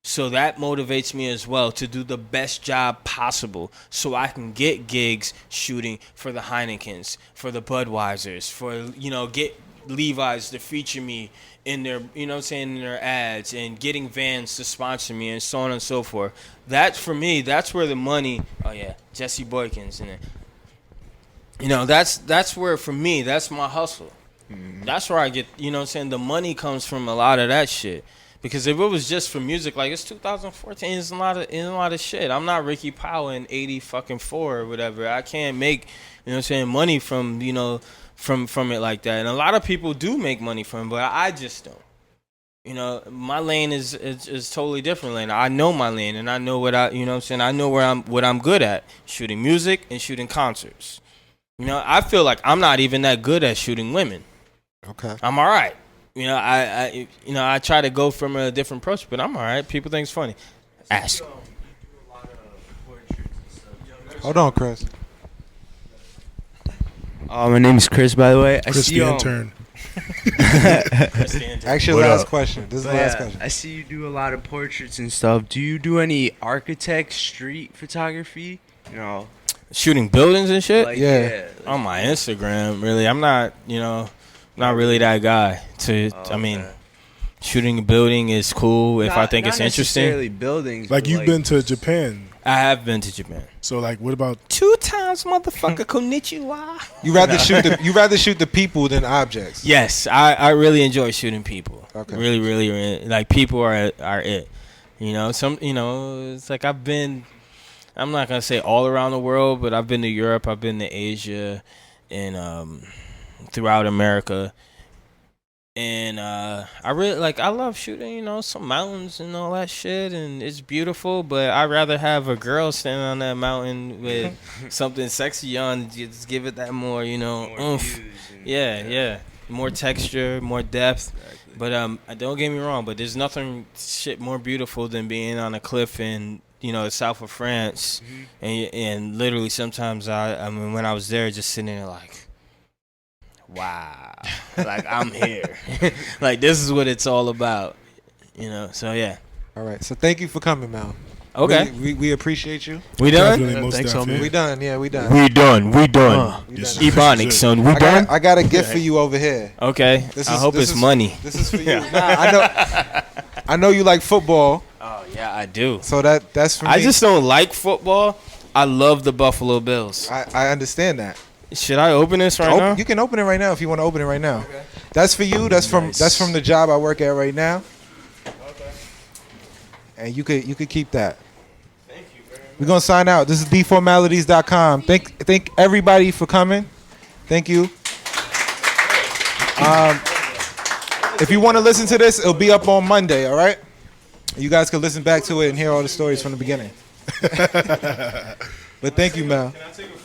D: So that motivates me as well to do the best job possible so I can get gigs shooting for the Heinekens, for the Budweisers, for, get Levi's to feature me in their, you know what I'm saying, in their ads, and getting Vans to sponsor me, and so on and so forth. That's for me. That's where the money. Oh yeah, Jesse Boykins and that's where for me. That's my hustle. That's where I get. You know what I'm saying. The money comes from a lot of that shit. Because if it was just for music, like it's 2014, it's a lot of shit. I'm not Ricky Powell in 84 or whatever. I can't make, you know what I'm saying, money from, from it like that. And a lot of people do make money from it, but I just don't. You know, my lane is totally different lane. I know my lane, and I know what I know what I'm good at, shooting music and shooting concerts. You know, I feel like I'm not even that good at shooting women.
A: Okay.
D: I'm all right. You know, I try to go from a different approach, but I'm all right. People think it's funny. Ask.
A: Hold on, Chris.
L: My name is Chris, by the way.
B: Chris the intern.
A: Actually, last question. This is the last question.
L: I see you do a lot of portraits and stuff. Do you do any architect street photography? You know,
D: shooting buildings and shit.
L: Like,
A: yeah.
D: On my Instagram, really. I'm not, not really that guy. Shooting a building is cool if I think it's interesting.
L: Not necessarily buildings.
B: Like you've been to Japan.
D: I have been to Japan.
B: So like, what about
D: 2 times, motherfucker? Konnichiwa.
A: You rather shoot the people than objects.
D: Yes, I really enjoy shooting people.
A: Okay.
D: Really, really, like people are it. It's like I'm not gonna say all around the world, but I've been to Europe, I've been to Asia, and throughout America. And I love shooting, some mountains and all that shit, and it's beautiful. But I'd rather have a girl standing on that mountain with something sexy on, just give it that more, oomph. Yeah, more texture, more depth. Exactly. But don't get me wrong, but there's nothing shit more beautiful than being on a cliff in the south of France, and literally sometimes when I was there, just sitting there like, wow, like I'm here. Like this is what it's all about, so yeah.
A: All right, so thank you for coming, Mel.
D: Okay.
A: We appreciate you.
D: We done?
B: Thanks, man.
A: We done, yeah, we done.
D: We done. Ebonics, son, we done?
A: I got a gift for you over here.
D: Okay, I hope it's money.
A: This is for you. I know you like football.
D: Oh, yeah, I do.
A: So that's for me.
D: I just don't like football. I love the Buffalo Bills.
A: I understand that.
D: Should I open this now?
A: You can open it right now if you want to open it right now. Okay. That's for you. That's from the job I work at right now. Okay. And you could keep that.
D: Thank you very much.
A: We're gonna sign out. This is d4maladies.com. Thank everybody for coming. Thank you. If you want to listen to this, it'll be up on Monday. All right. You guys can listen back to it and hear all the stories from the beginning. But thank you, Mel.
D: Can I take a